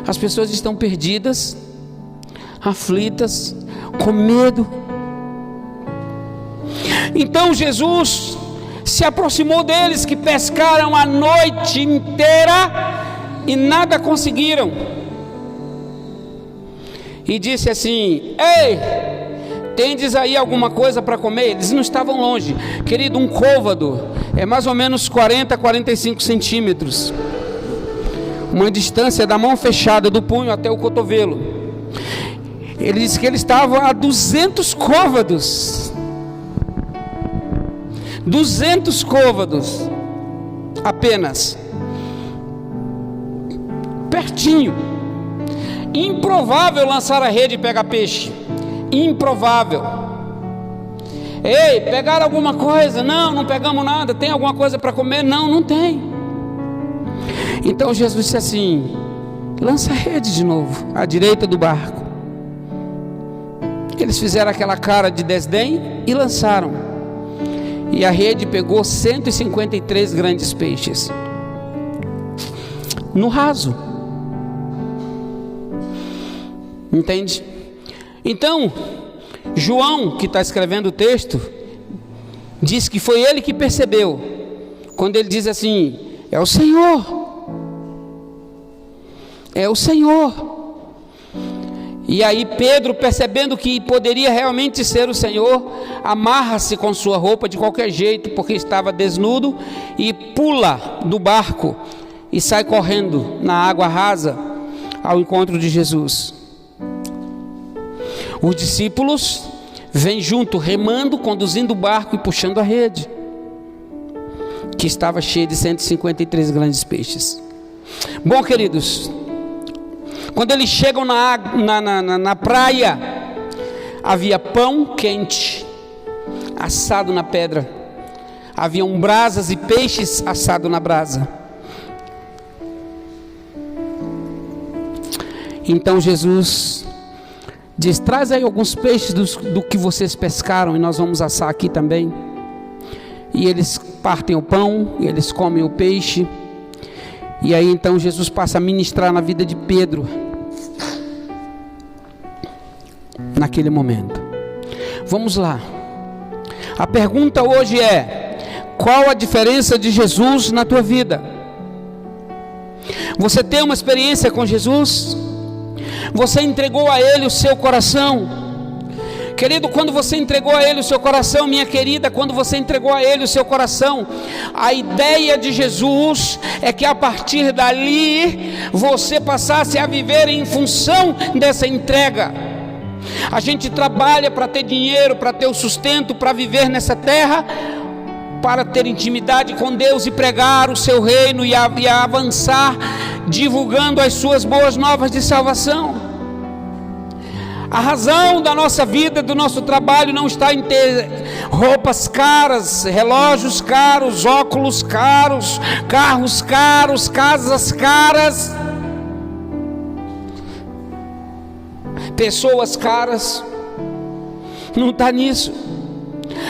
As pessoas estão perdidas, aflitas, com medo. Então Jesus se aproximou deles, que pescaram a noite inteira e nada conseguiram, e disse assim: ei, tendes aí alguma coisa para comer? Eles não estavam longe, querido. Um côvado é mais ou menos 40 a 45 centímetros, uma distância da mão fechada do punho até o cotovelo. Ele disse que eles estavam a 200 côvados, 200 côvados apenas, pertinho. Improvável lançar a rede e pegar peixe, improvável. Ei, pegaram alguma coisa? Não, não pegamos nada. Tem alguma coisa para comer? Não, não tem. Então Jesus disse assim: lança a rede de novo, à direita do barco. Eles fizeram aquela cara de desdém e lançaram, e a rede pegou 153 grandes peixes no raso. Entende? Então João, que está escrevendo o texto, diz que foi ele que percebeu, quando ele diz assim: é o Senhor, é o Senhor. E aí Pedro, percebendo que poderia realmente ser o Senhor, amarra-se com sua roupa de qualquer jeito, porque estava desnudo, e pula do barco e sai correndo na água rasa ao encontro de Jesus. Os discípulos vêm junto, remando, conduzindo o barco e puxando a rede, que estava cheia de 153 grandes peixes. Bom, queridos, quando eles chegam na praia, havia pão quente assado na pedra, haviam brasas e peixes assado na brasa. Então Jesus diz: traz aí alguns peixes do que vocês pescaram, e nós vamos assar aqui também. E eles partem o pão, e eles comem o peixe. E aí então Jesus passa a ministrar na vida de Pedro, naquele momento. Vamos lá. A pergunta hoje é: qual a diferença de Jesus na tua vida? Você tem uma experiência com Jesus? Você entregou a Ele o seu coração? Querido, quando você entregou a Ele o seu coração, minha querida, quando você entregou a Ele o seu coração, a ideia de Jesus é que a partir dali você passasse a viver em função dessa entrega. A gente trabalha para ter dinheiro, para ter o sustento, para viver nessa terra, para ter intimidade com Deus e pregar o seu reino e avançar, divulgando as suas boas novas de salvação. A razão da nossa vida, do nosso trabalho, não está em ter roupas caras, relógios caros, óculos caros, carros caros, casas caras, pessoas caras. Não está nisso.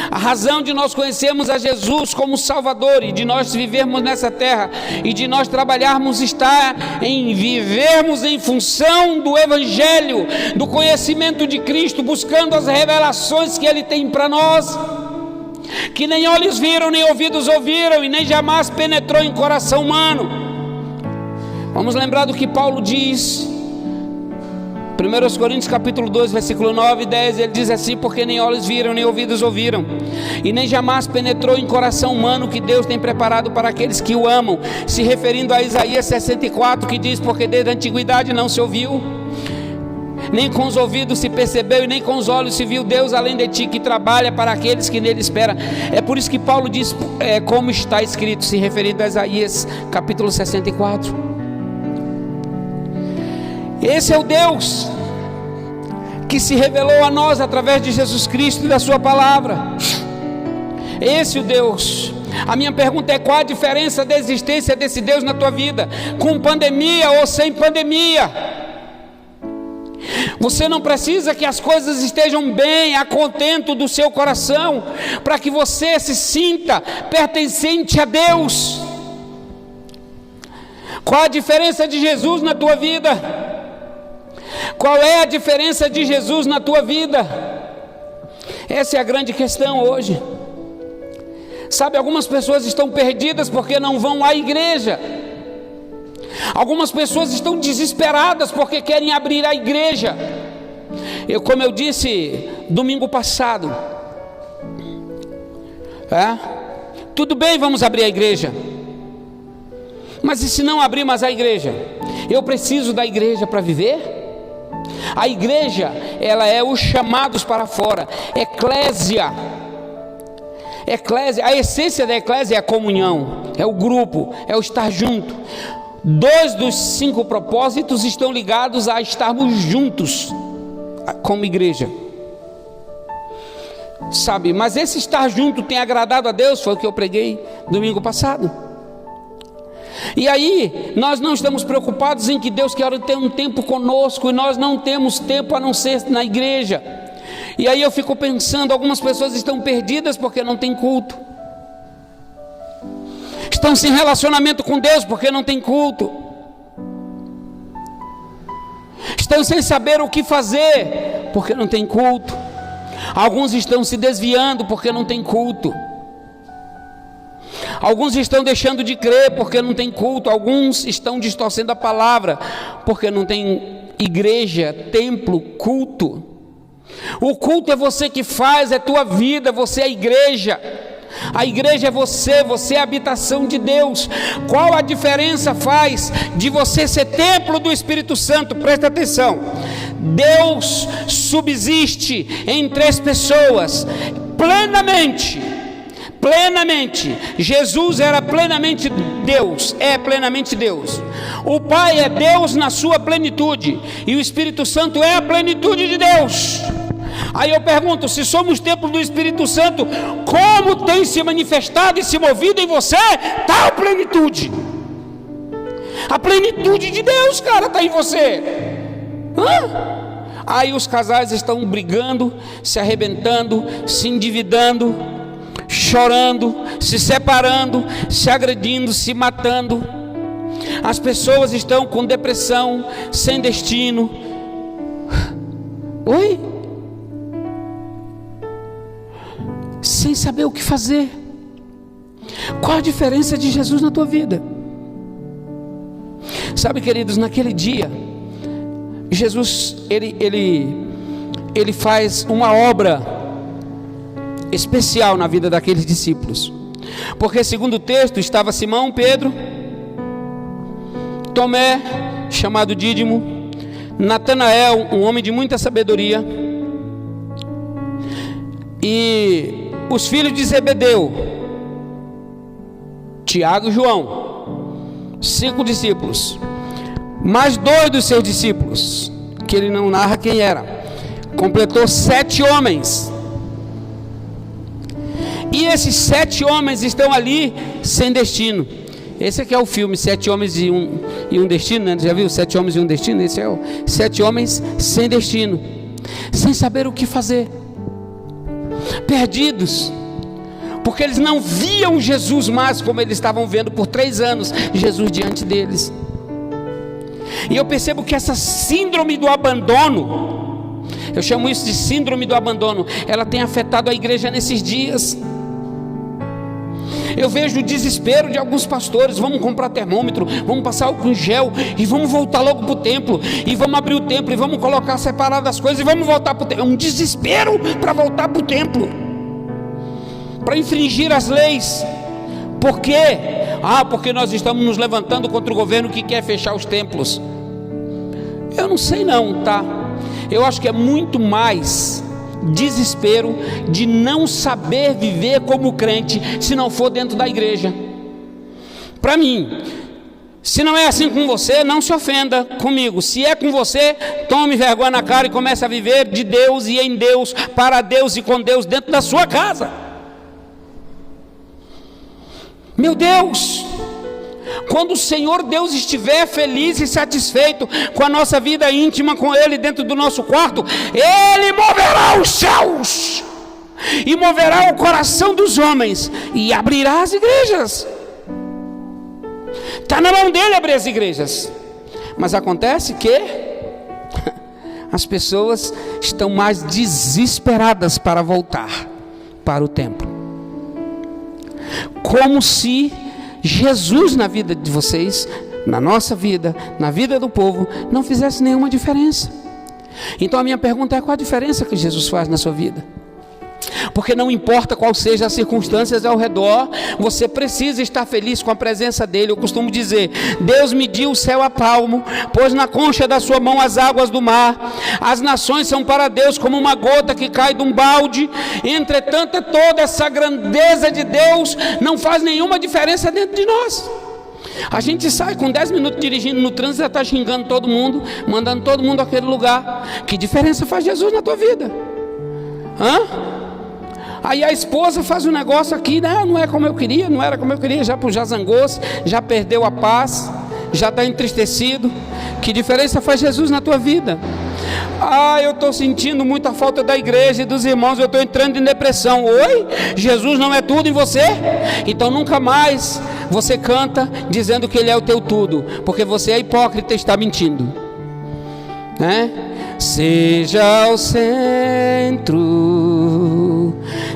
A razão de nós conhecermos a Jesus como Salvador e de nós vivermos nessa terra e de nós trabalharmos está em vivermos em função do Evangelho, do conhecimento de Cristo, buscando as revelações que Ele tem para nós, que nem olhos viram, nem ouvidos ouviram e nem jamais penetrou em coração humano. Vamos lembrar do que Paulo diz, 1 Coríntios capítulo 2, versículo 9 e 10, ele diz assim: porque nem olhos viram, nem ouvidos ouviram, e nem jamais penetrou em coração humano que Deus tem preparado para aqueles que o amam, se referindo a Isaías 64, que diz: porque desde a antiguidade não se ouviu, nem com os ouvidos se percebeu, e nem com os olhos se viu Deus além de ti, que trabalha para aqueles que nele esperam. É por isso que Paulo diz, como está escrito, se referindo a Isaías capítulo 64. Esse é o Deus que se revelou a nós através de Jesus Cristo e da sua palavra. Esse é o Deus. A minha pergunta é: qual a diferença da existência desse Deus na tua vida, com pandemia ou sem pandemia? Você não precisa que as coisas estejam bem, a contento do seu coração, para que você se sinta pertencente a Deus. Qual a diferença de Jesus na tua vida? Qual é a diferença de Jesus na tua vida? Essa é a grande questão hoje. Sabe, algumas pessoas estão perdidas porque não vão à igreja. Algumas pessoas estão desesperadas porque querem abrir a igreja. Como eu disse domingo passado, tudo bem, vamos abrir a igreja, mas e se não abrir mais a igreja? Eu preciso da igreja para viver? A igreja, ela é os chamados para fora. Eclésia, a essência da eclésia é a comunhão, é o grupo, é o estar junto. 2 dos 5 propósitos estão ligados a estarmos juntos como igreja. Sabe, mas esse estar junto tem agradado a Deus? Foi o que eu preguei domingo passado. E aí, nós não estamos preocupados em que Deus quer ter um tempo conosco, e nós não temos tempo a não ser na igreja. E aí eu fico pensando, algumas pessoas estão perdidas porque não tem culto, estão sem relacionamento com Deus porque não tem culto, estão sem saber o que fazer porque não tem culto. Alguns estão se desviando porque não tem culto. Alguns estão deixando de crer porque não tem culto. Alguns estão distorcendo a palavra porque não tem igreja, templo, culto. O culto é você que faz, é tua vida, você é a igreja. A igreja é você, você é a habitação de Deus. Qual a diferença faz de você ser templo do Espírito Santo? Presta atenção. Deus subsiste em 3 pessoas plenamente. Jesus era plenamente Deus, é plenamente Deus. O Pai é Deus na sua plenitude, e o Espírito Santo é a plenitude de Deus. Aí eu pergunto, se somos templo do Espírito Santo, como tem se manifestado e se movido em você tal plenitude? A plenitude de Deus, cara, está em você. Aí os casais estão brigando, se arrebentando, se endividando, chorando, se separando, se agredindo, se matando. As pessoas estão com depressão, sem destino. Sem saber o que fazer. Qual a diferença de Jesus na tua vida? Sabe, queridos, naquele dia Jesus, ele faz uma obra especial na vida daqueles discípulos, porque segundo o texto estava Simão, Pedro, Tomé, chamado Dídimo, Natanael, um homem de muita sabedoria, e os filhos de Zebedeu, Tiago e João, 5 discípulos, mais 2 dos seus discípulos, que ele não narra quem era, completou 7 homens. E esses 7 homens estão ali sem destino. Esse aqui é o filme 7 Homens e um Destino, né? Já viu 7 Homens e um Destino? Esse é o 7 homens sem destino, sem saber o que fazer, perdidos, porque eles não viam Jesus mais como eles estavam vendo por 3 anos Jesus diante deles. E eu percebo que essa síndrome do abandono, eu chamo isso de síndrome do abandono, ela tem afetado a igreja nesses dias. Eu vejo o desespero de alguns pastores: vamos comprar termômetro, vamos passar álcool em gel e vamos voltar logo para o templo, e vamos abrir o templo e vamos colocar separadas as coisas e vamos voltar para o templo. É um desespero para voltar para o templo, para infringir as leis. Por quê? Porque nós estamos nos levantando contra o governo que quer fechar os templos. Eu não sei não, tá? Eu acho que é muito mais desespero de não saber viver como crente se não for dentro da igreja. Para mim, se não é assim com você, não se ofenda comigo. Se é com você, tome vergonha na cara e comece a viver de Deus e em Deus, para Deus e com Deus dentro da sua casa. Meu Deus, quando o Senhor Deus estiver feliz e satisfeito com a nossa vida íntima com Ele dentro do nosso quarto, Ele moverá os céus e moverá o coração dos homens e abrirá as igrejas. Está na mão dele abrir as igrejas. Mas acontece que as pessoas estão mais desesperadas para voltar para o templo, como se Jesus na vida de vocês, na nossa vida, na vida do povo, não fizesse nenhuma diferença. Então a minha pergunta é: qual a diferença que Jesus faz na sua vida? Porque não importa qual sejam as circunstâncias ao redor, você precisa estar feliz com a presença dele. Eu costumo dizer: Deus mediu o céu a palmo, pôs na concha da sua mão as águas do mar. As nações são para Deus como uma gota que cai de um balde. Entretanto, toda essa grandeza de Deus não faz nenhuma diferença dentro de nós. A gente sai com 10 minutos dirigindo no trânsito e já está xingando todo mundo, mandando todo mundo àquele lugar. Que diferença faz Jesus na tua vida? Aí a esposa faz um negócio aqui, né? Não é como eu queria, não era como eu queria, já zangou-se, já perdeu a paz, já está entristecido. Que diferença faz Jesus na tua vida? Eu estou sentindo muita falta da igreja e dos irmãos, eu estou entrando em depressão. Oi? Jesus não é tudo em você? Então nunca mais você canta dizendo que Ele é o teu tudo, porque você é hipócrita e está mentindo, né? Seja o centro,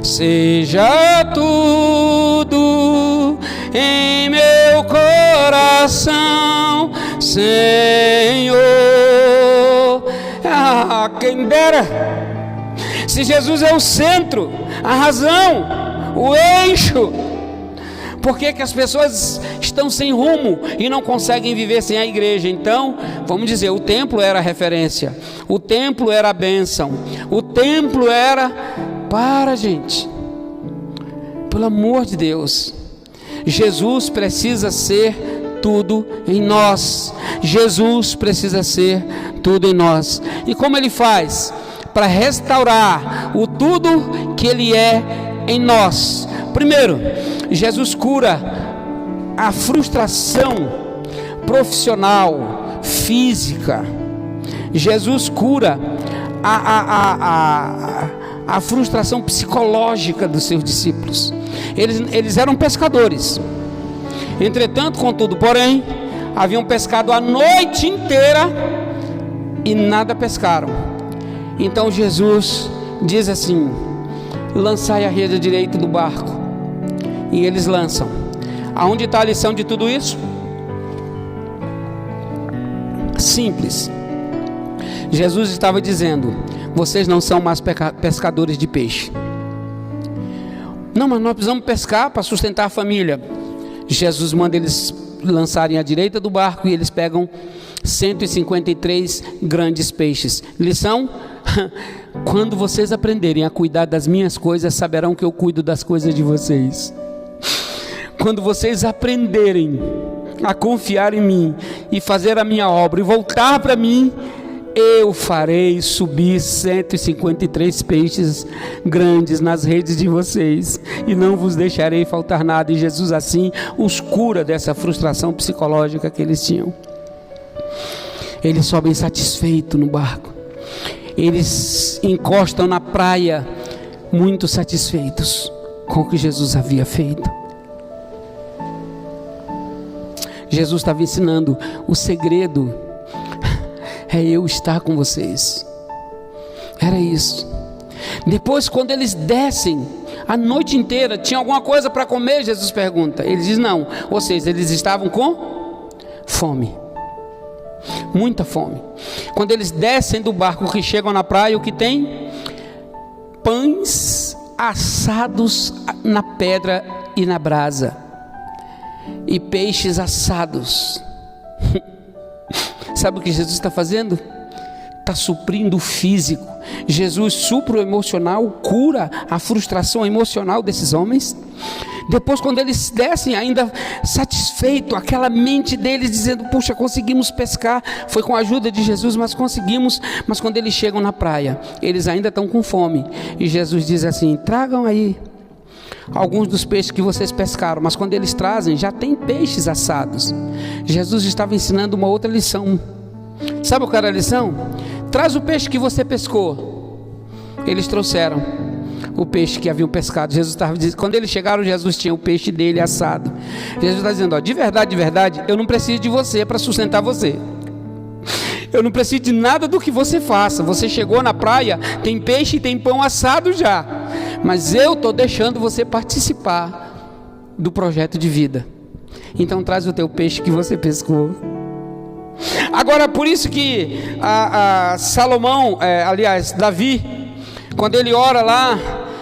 seja tudo em meu coração, Senhor. Quem dera, se Jesus é o centro, a razão, o eixo. Por que as pessoas estão sem rumo e não conseguem viver sem a igreja? Então, vamos dizer, o templo era a referência, o templo era a bênção, o templo era para, gente, pelo amor de Deus, Jesus precisa ser tudo em nós. Jesus precisa ser tudo em nós. E como Ele faz? Para restaurar o tudo que Ele é em nós. Primeiro, Jesus cura a frustração profissional, física. Jesus cura a frustração psicológica dos seus discípulos. Eles eram pescadores. Entretanto, contudo, porém, haviam pescado a noite inteira e nada pescaram. Então Jesus diz assim: lançai a rede à direita do barco. E eles lançam. Aonde está a lição de tudo isso? Simples. Jesus estava dizendo: vocês não são mais pescadores de peixe. Não, mas nós precisamos pescar para sustentar a família. Jesus manda eles lançarem à direita do barco e eles pegam 153 grandes peixes. Lição: quando vocês aprenderem a cuidar das minhas coisas, saberão que eu cuido das coisas de vocês. Quando vocês aprenderem a confiar em mim e fazer a minha obra e voltar para mim, eu farei subir 153 peixes grandes nas redes de vocês, e não vos deixarei faltar nada. E Jesus assim os cura dessa frustração psicológica que eles tinham. Eles sobem satisfeitos no barco, eles encostam na praia muito satisfeitos com o que Jesus havia feito. Jesus estava ensinando: o segredo é eu estar com vocês. Era isso. Depois, quando eles descem a noite inteira, tinha alguma coisa para comer? Jesus pergunta. Ele diz não. Ou seja, eles estavam com fome, muita fome. Quando eles descem do barco, que chegam na praia, o que tem? Pães assados na pedra e na brasa, e peixes assados. Sabe o que Jesus está fazendo? Está suprindo o físico. Jesus supra o emocional, cura a frustração emocional desses homens. Depois, quando eles descem, ainda satisfeito, aquela mente deles dizendo: puxa, conseguimos pescar. Foi com a ajuda de Jesus, mas conseguimos. Mas quando eles chegam na praia, eles ainda estão com fome. E Jesus diz assim: tragam aí alguns dos peixes que vocês pescaram. Mas quando eles trazem, já tem peixes assados. Jesus estava ensinando uma outra lição. Sabe qual era a lição? Traz o peixe que você pescou. Eles trouxeram o peixe que haviam pescado. Jesus estava dizendo, quando eles chegaram, Jesus tinha o peixe dele assado. Jesus está dizendo: ó, de verdade, eu não preciso de você para sustentar você. Eu não preciso de nada do que você faça. Você chegou na praia, tem peixe e tem pão assado já. Mas eu estou deixando você participar do projeto de vida. Então traz o teu peixe que você pescou. Agora, por isso que Salomão, Davi, quando ele ora lá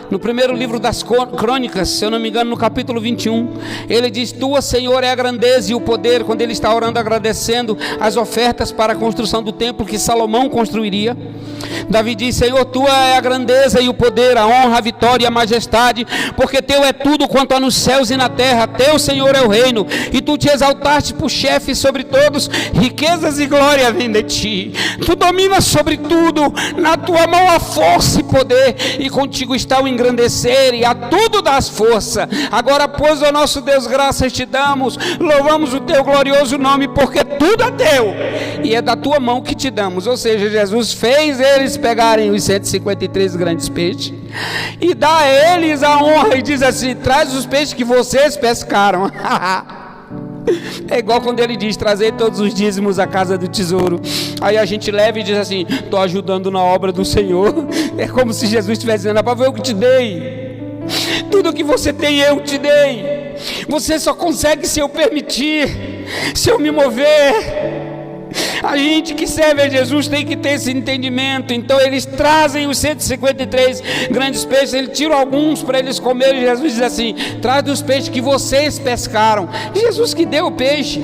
no primeiro livro das Crônicas, se eu não me engano, no capítulo 21, ele diz: tua, Senhor, é a grandeza e o poder. Quando ele está orando, agradecendo as ofertas para a construção do templo que Salomão construiria, Davi diz: Senhor, tua é a grandeza e o poder, a honra, a vitória e a majestade, porque teu é tudo quanto há nos céus e na terra. Teu, Senhor, é o reino, e tu te exaltaste por chefe sobre todos. Riquezas e glória vêm de ti. Tu dominas sobre tudo. Na tua mão há força e poder, e contigo está o engrandecer, e a tudo dás força. Agora, pois, ó nosso Deus, graças te damos, louvamos o teu glorioso nome, porque tudo é teu, e é da tua mão que te damos. Ou seja, Jesus fez eles pegarem os 153 grandes peixes e dá a eles a honra, e diz assim: traz os peixes que vocês pescaram. É igual quando ele diz: trazei todos os dízimos à casa do tesouro. Aí a gente leva e diz assim: estou ajudando na obra do Senhor. É como se Jesus estivesse dizendo: para ver o que te dei, tudo que você tem eu te dei. Você só consegue se eu permitir, se eu me mover. A gente que serve a Jesus tem que ter esse entendimento. Então eles trazem os 153 grandes peixes, eles tiram alguns para eles comerem. Jesus diz assim: traz os peixes que vocês pescaram. Jesus que deu o peixe.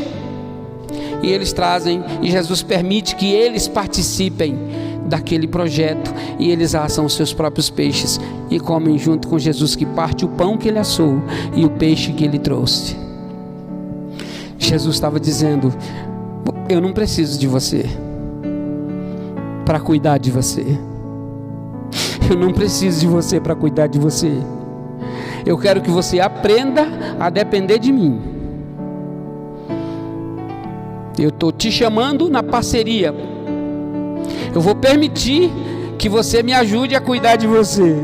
E eles trazem, e Jesus permite que eles participem daquele projeto, e eles assam os seus próprios peixes e comem junto com Jesus, que parte o pão que ele assou e o peixe que ele trouxe. Jesus estava dizendo: eu não preciso de você para cuidar de você. Eu não preciso de você para cuidar de você. Eu quero que você aprenda a depender de mim. Eu estou te chamando na parceria. Eu vou permitir que você me ajude a cuidar de você,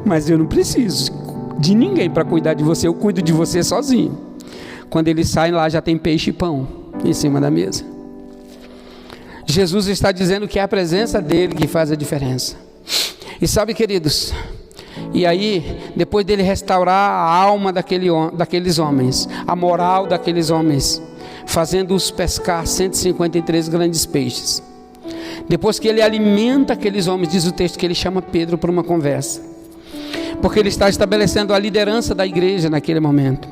mas eu não preciso de ninguém para cuidar de você. Eu cuido de você sozinho. Quando eles saem lá, já tem peixe e pão em cima da mesa. Jesus está dizendo que é a presença dele que faz a diferença. E sabe, queridos, e aí, depois dele restaurar a alma daqueles homens, a moral daqueles homens, fazendo-os pescar 153 grandes peixes, depois que ele alimenta aqueles homens, diz o texto que ele chama Pedro para uma conversa, porque ele está estabelecendo a liderança da igreja naquele momento.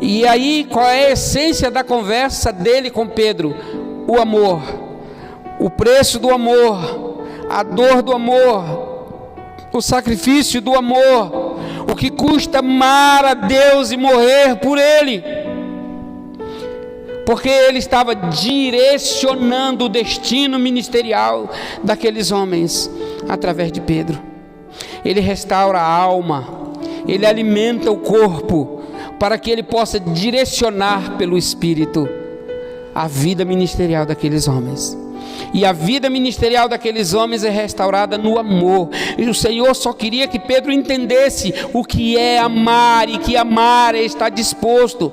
E aí, qual é a essência da conversa dele com Pedro? O amor, o preço do amor, a dor do amor, o sacrifício do amor, o que custa amar a Deus e morrer por Ele. porque ele estava direcionando o destino ministerial daqueles homens através de Pedro. Ele restaura a alma, ele alimenta o corpo, para que ele possa direcionar pelo Espírito a vida ministerial daqueles homens. E a vida ministerial daqueles homens é restaurada no amor. E o Senhor só queria que Pedro entendesse o que é amar, e que amar é estar disposto.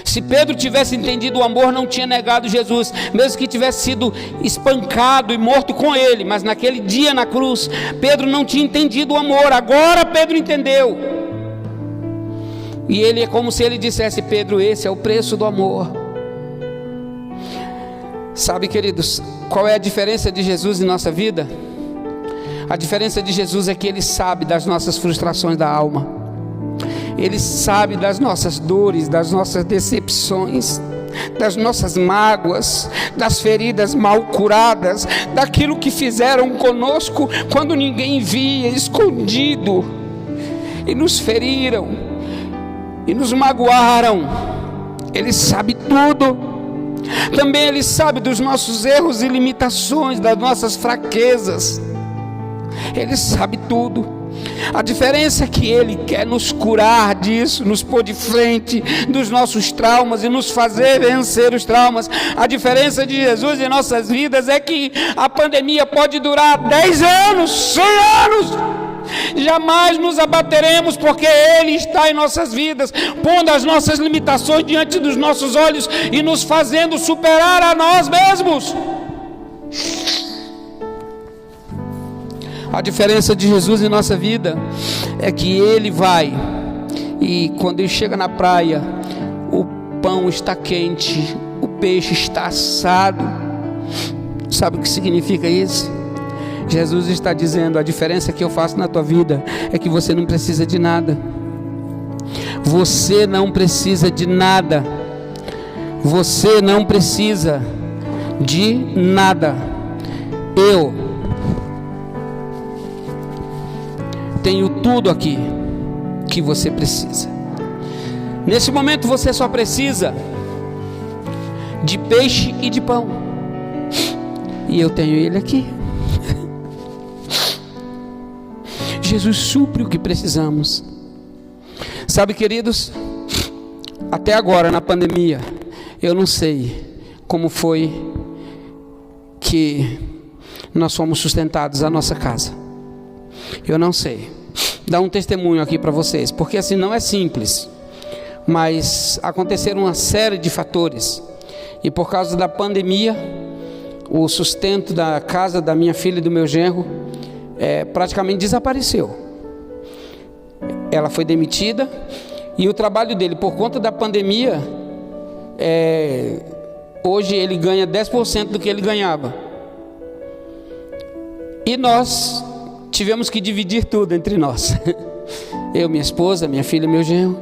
Se Pedro tivesse entendido o amor, não tinha negado Jesus, mesmo que tivesse sido espancado e morto com ele. Mas naquele dia na cruz, Pedro não tinha entendido o amor. Agora Pedro entendeu. E ele é como se ele dissesse: Pedro, esse é o preço do amor. Sabe, queridos, qual é a diferença de Jesus em nossa vida? A diferença de Jesus é que ele sabe das nossas frustrações da alma. Ele sabe das nossas dores, das nossas decepções, das nossas mágoas, das feridas mal curadas, daquilo que fizeram conosco quando ninguém via, escondido, e nos feriram, e nos magoaram. Ele sabe tudo. Também ele sabe dos nossos erros e limitações, das nossas fraquezas. Ele sabe tudo. A diferença é que ele quer nos curar disso, nos pôr de frente dos nossos traumas e nos fazer vencer os traumas. A diferença de Jesus em nossas vidas é que a pandemia pode durar 10 anos, 100 anos. Jamais nos abateremos, porque Ele está em nossas vidas, pondo as nossas limitações diante dos nossos olhos e nos fazendo superar a nós mesmos. A diferença de Jesus em nossa vida é que Ele vai, e quando Ele chega na praia, o pão está quente, o peixe está assado. Sabe o que significa isso? Jesus está dizendo: a diferença que eu faço na tua vida é que você não precisa de nada. Você não precisa de nada. Você não precisa de nada. Eu tenho tudo aqui que você precisa. Nesse momento você só precisa de peixe e de pão, e eu tenho ele aqui. Jesus supre o que precisamos. Sabe, queridos, até agora na pandemia, eu não sei como foi que nós fomos sustentados a nossa casa. Eu não sei. Dar um testemunho aqui para vocês, porque assim não é simples, mas aconteceram uma série de fatores, e por causa da pandemia, o sustento da casa da minha filha e do meu genro praticamente desapareceu. Ela foi demitida, e o trabalho dele, por conta da pandemia, hoje ele ganha 10% do que ele ganhava, e nós tivemos que dividir tudo entre nós. Eu, minha esposa, minha filha e meu genro,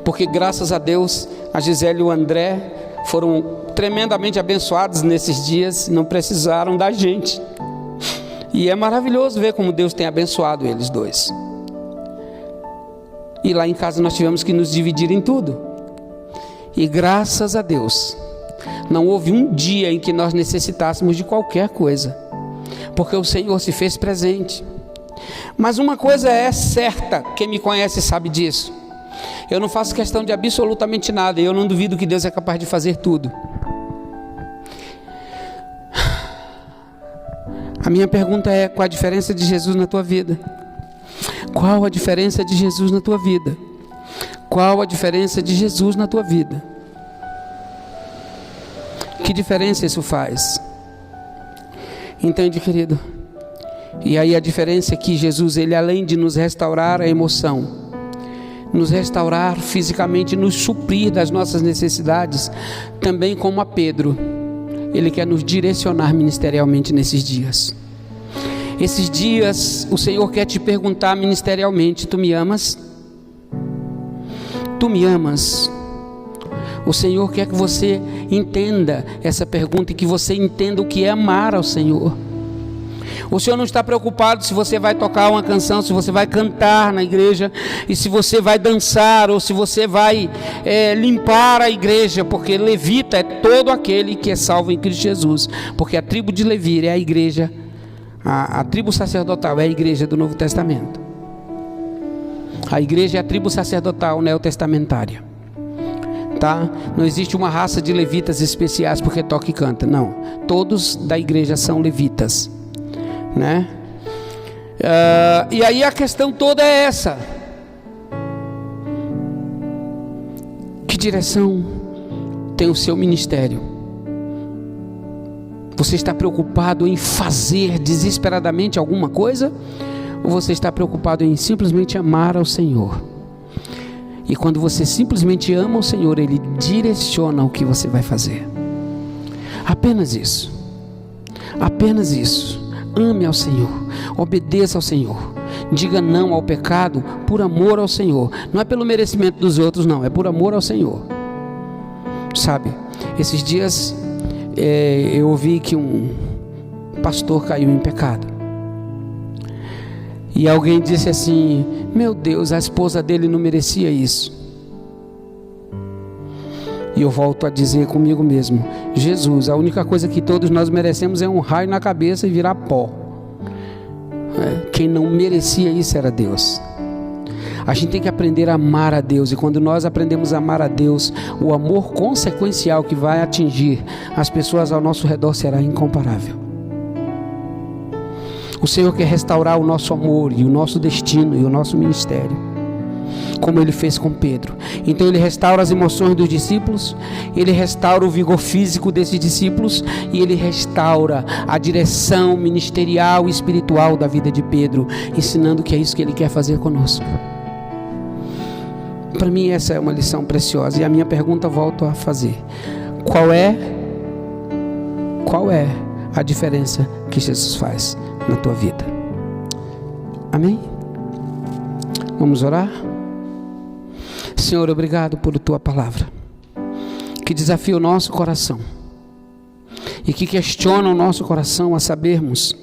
porque graças a Deus a Gisele e o André foram tremendamente abençoados nesses dias, não precisaram da gente. E é maravilhoso ver como Deus tem abençoado eles dois. E lá em casa nós tivemos que nos dividir em tudo. E graças a Deus, não houve um dia em que nós necessitássemos de qualquer coisa, porque o Senhor se fez presente. Mas uma coisa é certa, quem me conhece sabe disso: eu não faço questão de absolutamente nada, e eu não duvido que Deus é capaz de fazer tudo. A minha pergunta é: qual a diferença de Jesus na tua vida? Qual a diferença de Jesus na tua vida? Qual a diferença de Jesus na tua vida? Que diferença isso faz? Entende, querido? E aí a diferença é que Jesus, ele além de nos restaurar a emoção, nos restaurar fisicamente, nos suprir das nossas necessidades, também como a Pedro, ele quer nos direcionar ministerialmente nesses dias. Esses dias o Senhor quer te perguntar ministerialmente: tu me amas? Tu me amas? O Senhor quer que você entenda essa pergunta, e que você entenda o que é amar ao Senhor. O Senhor não está preocupado se você vai tocar uma canção, se você vai cantar na igreja, e se você vai dançar, ou se você vai limpar a igreja, porque levita é todo aquele que é salvo em Cristo Jesus, porque a tribo de Levi é a igreja, a tribo sacerdotal é a igreja do Novo Testamento. A igreja é a tribo sacerdotal neotestamentária, tá? Não existe uma raça de levitas especiais porque toca e canta, não. Todos da igreja são levitas, né? E aí a questão toda é essa: que direção tem o seu ministério? Você está preocupado em fazer desesperadamente alguma coisa? Ou você está preocupado em simplesmente amar ao Senhor? E quando você simplesmente ama o Senhor, Ele direciona o que você vai fazer. Apenas isso. Apenas isso. Ame ao Senhor. Obedeça ao Senhor. Diga não ao pecado por amor ao Senhor. Não é pelo merecimento dos outros, não. É por amor ao Senhor. Sabe, esses dias eu ouvi que um pastor caiu em pecado. E alguém disse assim: meu Deus, a esposa dele não merecia isso. E eu volto a dizer comigo mesmo: Jesus, a única coisa que todos nós merecemos é um raio na cabeça e virar pó. Quem não merecia isso era Deus. A gente tem que aprender a amar a Deus, e quando nós aprendemos a amar a Deus, o amor consequencial que vai atingir as pessoas ao nosso redor será incomparável. O Senhor quer restaurar o nosso amor e o nosso destino e o nosso ministério, como Ele fez com Pedro. Então Ele restaura as emoções dos discípulos, Ele restaura o vigor físico desses discípulos, e Ele restaura a direção ministerial e espiritual da vida de Pedro, ensinando que é isso que Ele quer fazer conosco. Para mim essa é uma lição preciosa, e a minha pergunta volto a fazer: qual é a diferença que Jesus faz na tua vida? Amém? Vamos orar? Senhor, obrigado por tua palavra, que desafia o nosso coração e que questiona o nosso coração a sabermos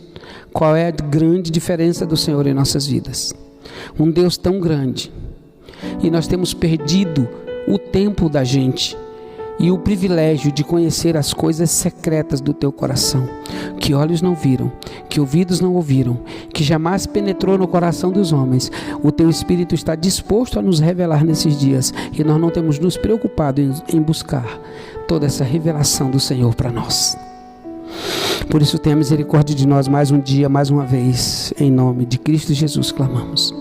qual é a grande diferença do Senhor em nossas vidas. Um Deus tão grande, e nós temos perdido o tempo da gente e o privilégio de conhecer as coisas secretas do teu coração, que olhos não viram, que ouvidos não ouviram, que jamais penetrou no coração dos homens. O teu Espírito está disposto a nos revelar nesses dias, e nós não temos nos preocupado em buscar toda essa revelação do Senhor para nós. Por isso tenha misericórdia de nós mais um dia, mais uma vez, em nome de Cristo Jesus clamamos,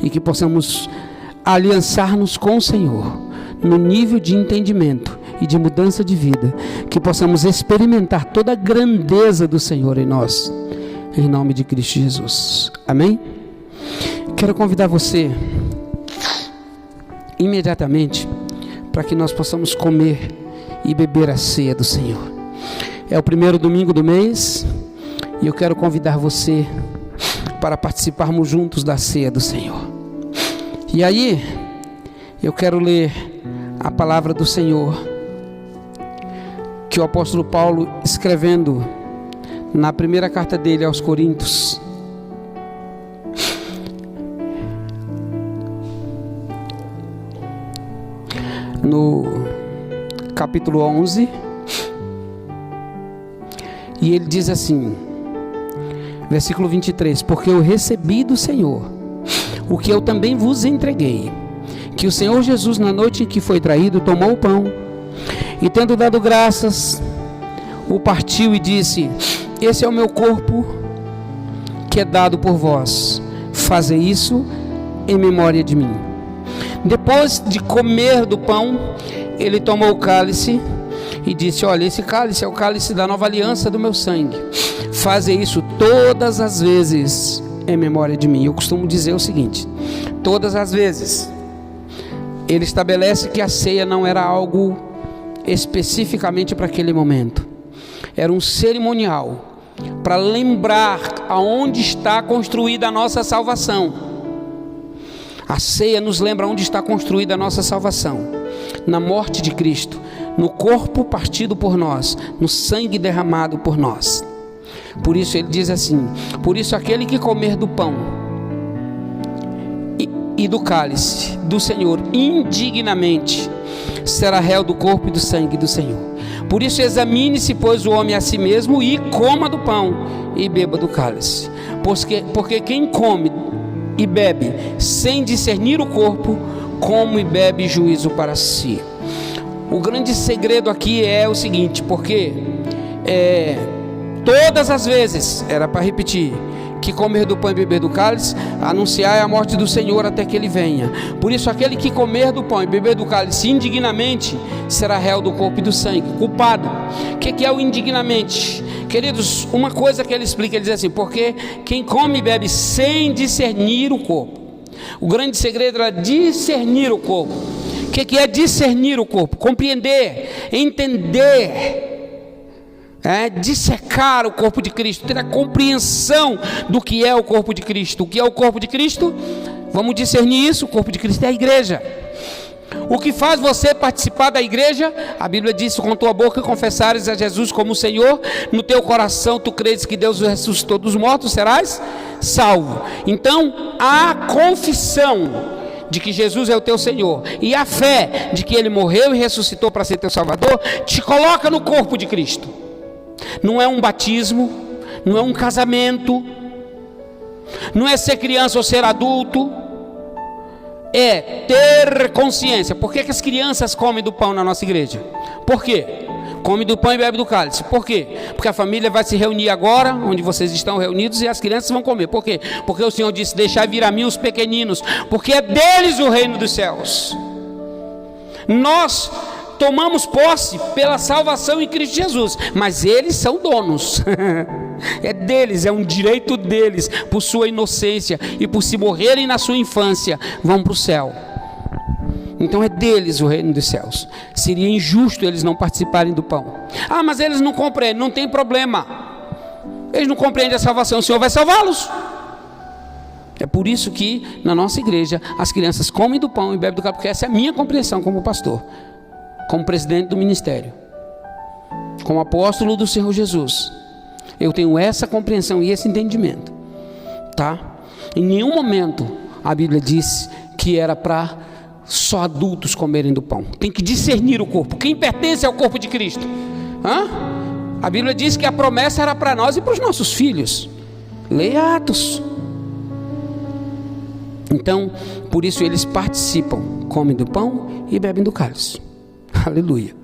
e que possamos aliançar-nos com o Senhor no nível de entendimento e de mudança de vida, que possamos experimentar toda a grandeza do Senhor em nós, em nome de Cristo Jesus. Amém? Quero convidar você imediatamente para que nós possamos comer e beber a ceia do Senhor. É o primeiro domingo do mês, e eu quero convidar você para participarmos juntos da ceia do Senhor. E aí, eu quero ler a palavra do Senhor, que o apóstolo Paulo, escrevendo na primeira carta dele aos Coríntios, no capítulo 11, e ele diz assim, versículo 23: porque eu recebi do Senhor o que eu também vos entreguei, que o Senhor Jesus, na noite em que foi traído, tomou o pão, e tendo dado graças, o partiu e disse: esse é o meu corpo, que é dado por vós, fazei isso em memória de mim. Depois de comer do pão, ele tomou o cálice e disse: olha, esse cálice é o cálice da nova aliança do meu sangue, fazei isso todas as vezes em memória de mim. Eu costumo dizer o seguinte: todas as vezes. Ele estabelece que a ceia não era algo especificamente para aquele momento, era um cerimonial para lembrar aonde está construída a nossa salvação. A ceia nos lembra onde está construída a nossa salvação: na morte de Cristo, no corpo partido por nós, no sangue derramado por nós. Por isso ele diz assim: por isso aquele que comer do pão e do cálice do Senhor indignamente será réu do corpo e do sangue do Senhor. Por isso examine-se, pois, o homem a si mesmo, e coma do pão e beba do cálice. Porque quem come e bebe sem discernir o corpo, come e bebe juízo para si. O grande segredo aqui é o seguinte: porque todas as vezes, era para repetir, que comer do pão e beber do cálice, anunciar a morte do Senhor até que ele venha. Por isso aquele que comer do pão e beber do cálice indignamente será réu do corpo e do sangue, culpado. O que é o indignamente? Queridos, uma coisa que ele explica, ele diz assim: porque quem come e bebe sem discernir o corpo. O grande segredo era discernir o corpo. O que é discernir o corpo? Compreender, entender, dissecar o corpo de Cristo, ter a compreensão do que é o corpo de Cristo. O que é o corpo de Cristo? Vamos discernir isso. O corpo de Cristo é a igreja. O que faz você participar da igreja? A Bíblia diz: com tua boca confessares a Jesus como Senhor, no teu coração tu credes que Deus o ressuscitou dos mortos, serás salvo. Então a confissão de que Jesus é o teu Senhor e a fé de que Ele morreu e ressuscitou para ser teu Salvador te coloca no corpo de Cristo. Não é um batismo, não é um casamento, não é ser criança ou ser adulto, é ter consciência. Por que as crianças comem do pão na nossa igreja? Por quê? Come do pão e bebe do cálice. Por quê? Porque a família vai se reunir agora, onde vocês estão reunidos, e as crianças vão comer. Por quê? Porque o Senhor disse: deixai vir a mim os pequeninos, porque é deles o reino dos céus. Nós tomamos posse pela salvação em Cristo Jesus, mas eles são donos. É deles, é um direito deles, por sua inocência e por se morrerem na sua infância, vão para o céu. Então é deles o reino dos céus. Seria injusto eles não participarem do pão. Ah, mas eles não compreendem. Não tem problema, eles não compreendem a salvação, o Senhor vai salvá-los. É por isso que na nossa igreja as crianças comem do pão e bebem do cálice, porque essa é a minha compreensão como pastor, como presidente do ministério, como apóstolo do Senhor Jesus. Eu tenho essa compreensão e esse entendimento, tá? Em nenhum momento a Bíblia disse que era para só adultos comerem do pão. Tem que discernir o corpo. Quem pertence ao corpo de Cristo? A Bíblia diz que a promessa era para nós e para os nossos filhos. Leia Atos. Então, por isso eles participam, comem do pão e bebem do cálice. Aleluia.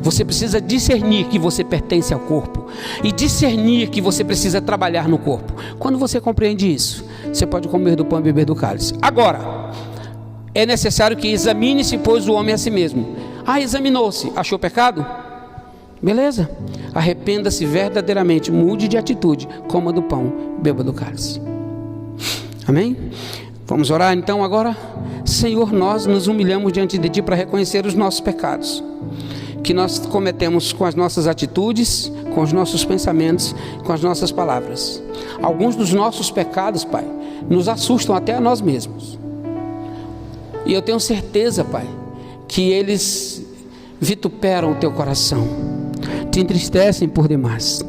Você precisa discernir que você pertence ao corpo e discernir que você precisa trabalhar no corpo. Quando você compreende isso, você pode comer do pão e beber do cálice. Agora, é necessário que examine-se, pois, o homem a si mesmo. Examinou-se, achou pecado? Beleza. Arrependa-se verdadeiramente, mude de atitude, coma do pão, beba do cálice. Amém? Vamos orar então agora. Senhor, nós nos humilhamos diante de Ti para reconhecer os nossos pecados que nós cometemos com as nossas atitudes, com os nossos pensamentos, com as nossas palavras. Alguns dos nossos pecados, Pai, nos assustam até a nós mesmos. E eu tenho certeza, Pai, que eles vituperam o Teu coração, te entristecem por demais.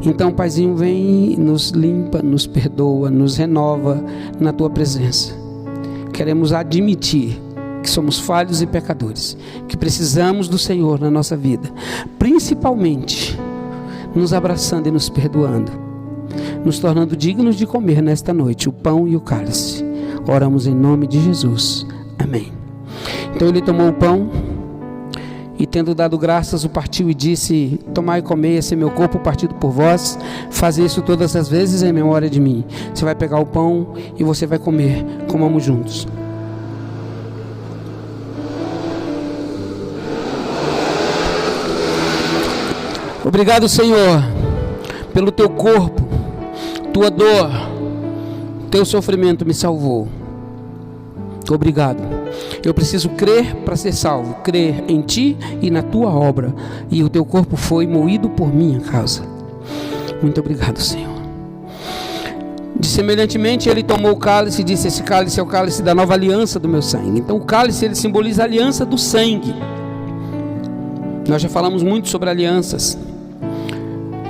Então, Paizinho, vem, nos limpa, nos perdoa, nos renova na Tua presença. Queremos admitir que somos falhos e pecadores, que precisamos do Senhor na nossa vida, principalmente nos abraçando e nos perdoando, nos tornando dignos de comer nesta noite o pão e o cálice. Oramos em nome de Jesus, amém. Então ele tomou o pão e, tendo dado graças, o partiu e disse: tomai e comei, esse é meu corpo partido por vós, fazei isso todas as vezes em memória de mim. Você vai pegar o pão e você vai comer. Comamos juntos. Obrigado, Senhor, pelo Teu corpo, Tua dor, Teu sofrimento me salvou. Obrigado. Eu preciso crer para ser salvo, crer em Ti e na Tua obra, e o Teu corpo foi moído por minha causa. Muito obrigado, Senhor. Semelhantemente, ele tomou o cálice e disse: esse cálice é o cálice da nova aliança do meu sangue. Então o cálice, ele simboliza a aliança do sangue. Nós já falamos muito sobre alianças.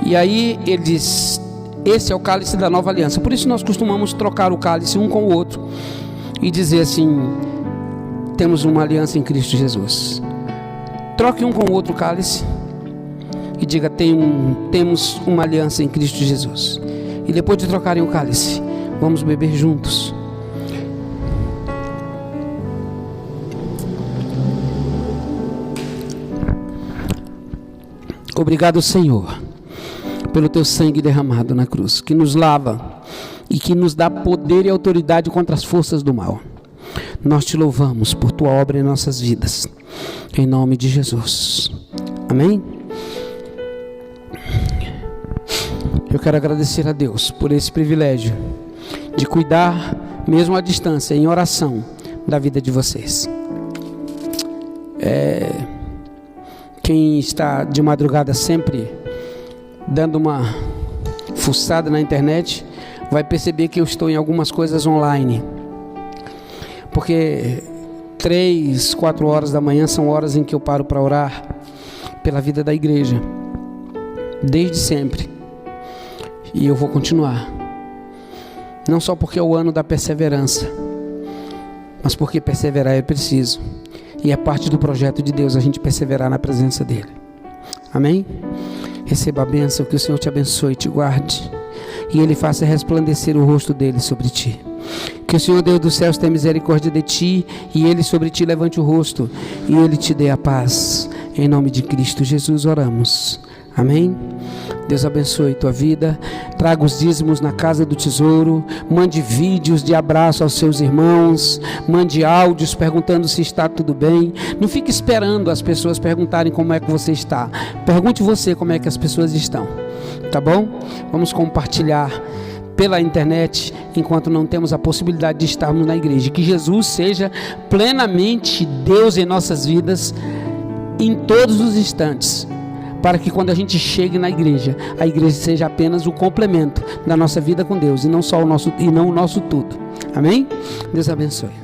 E aí ele diz: esse é o cálice da nova aliança. Por isso nós costumamos trocar o cálice um com o outro e dizer assim: temos uma aliança em Cristo Jesus. Troque um com o outro cálice e diga: temos uma aliança em Cristo Jesus. E depois de trocarem o cálice, vamos beber juntos. Obrigado, Senhor, pelo teu sangue derramado na cruz, que nos lava e que nos dá poder e autoridade contra as forças do mal. Nós te louvamos por tua obra em nossas vidas, em nome de Jesus. Amém? Eu quero agradecer a Deus por esse privilégio de cuidar, mesmo à distância, em oração, da vida de vocês. Quem está de madrugada sempre dando uma fuçada na internet vai perceber que eu estou em algumas coisas online, porque 3, 4 horas da manhã são horas em que eu paro para orar pela vida da igreja, desde sempre, e eu vou continuar, não só porque é o ano da perseverança, mas porque perseverar é preciso, e é parte do projeto de Deus a gente perseverar na presença dele. Amém? Receba a bênção, que o Senhor te abençoe e te guarde, e Ele faça resplandecer o rosto dele sobre ti. Que o Senhor Deus dos céus tenha misericórdia de ti, e Ele sobre ti levante o rosto, e Ele te dê a paz. Em nome de Cristo Jesus oramos. Amém? Deus abençoe tua vida. Traga os dízimos na casa do tesouro. Mande vídeos de abraço aos seus irmãos. Mande áudios perguntando se está tudo bem. Não fique esperando as pessoas perguntarem como é que você está. Pergunte você como é que as pessoas estão. Tá bom? Vamos compartilhar pela internet enquanto não temos a possibilidade de estarmos na igreja. Que Jesus seja plenamente Deus em nossas vidas em todos os instantes, para que quando a gente chegue na igreja, a igreja seja apenas o complemento da nossa vida com Deus, e não só o nosso tudo. Amém? Deus abençoe.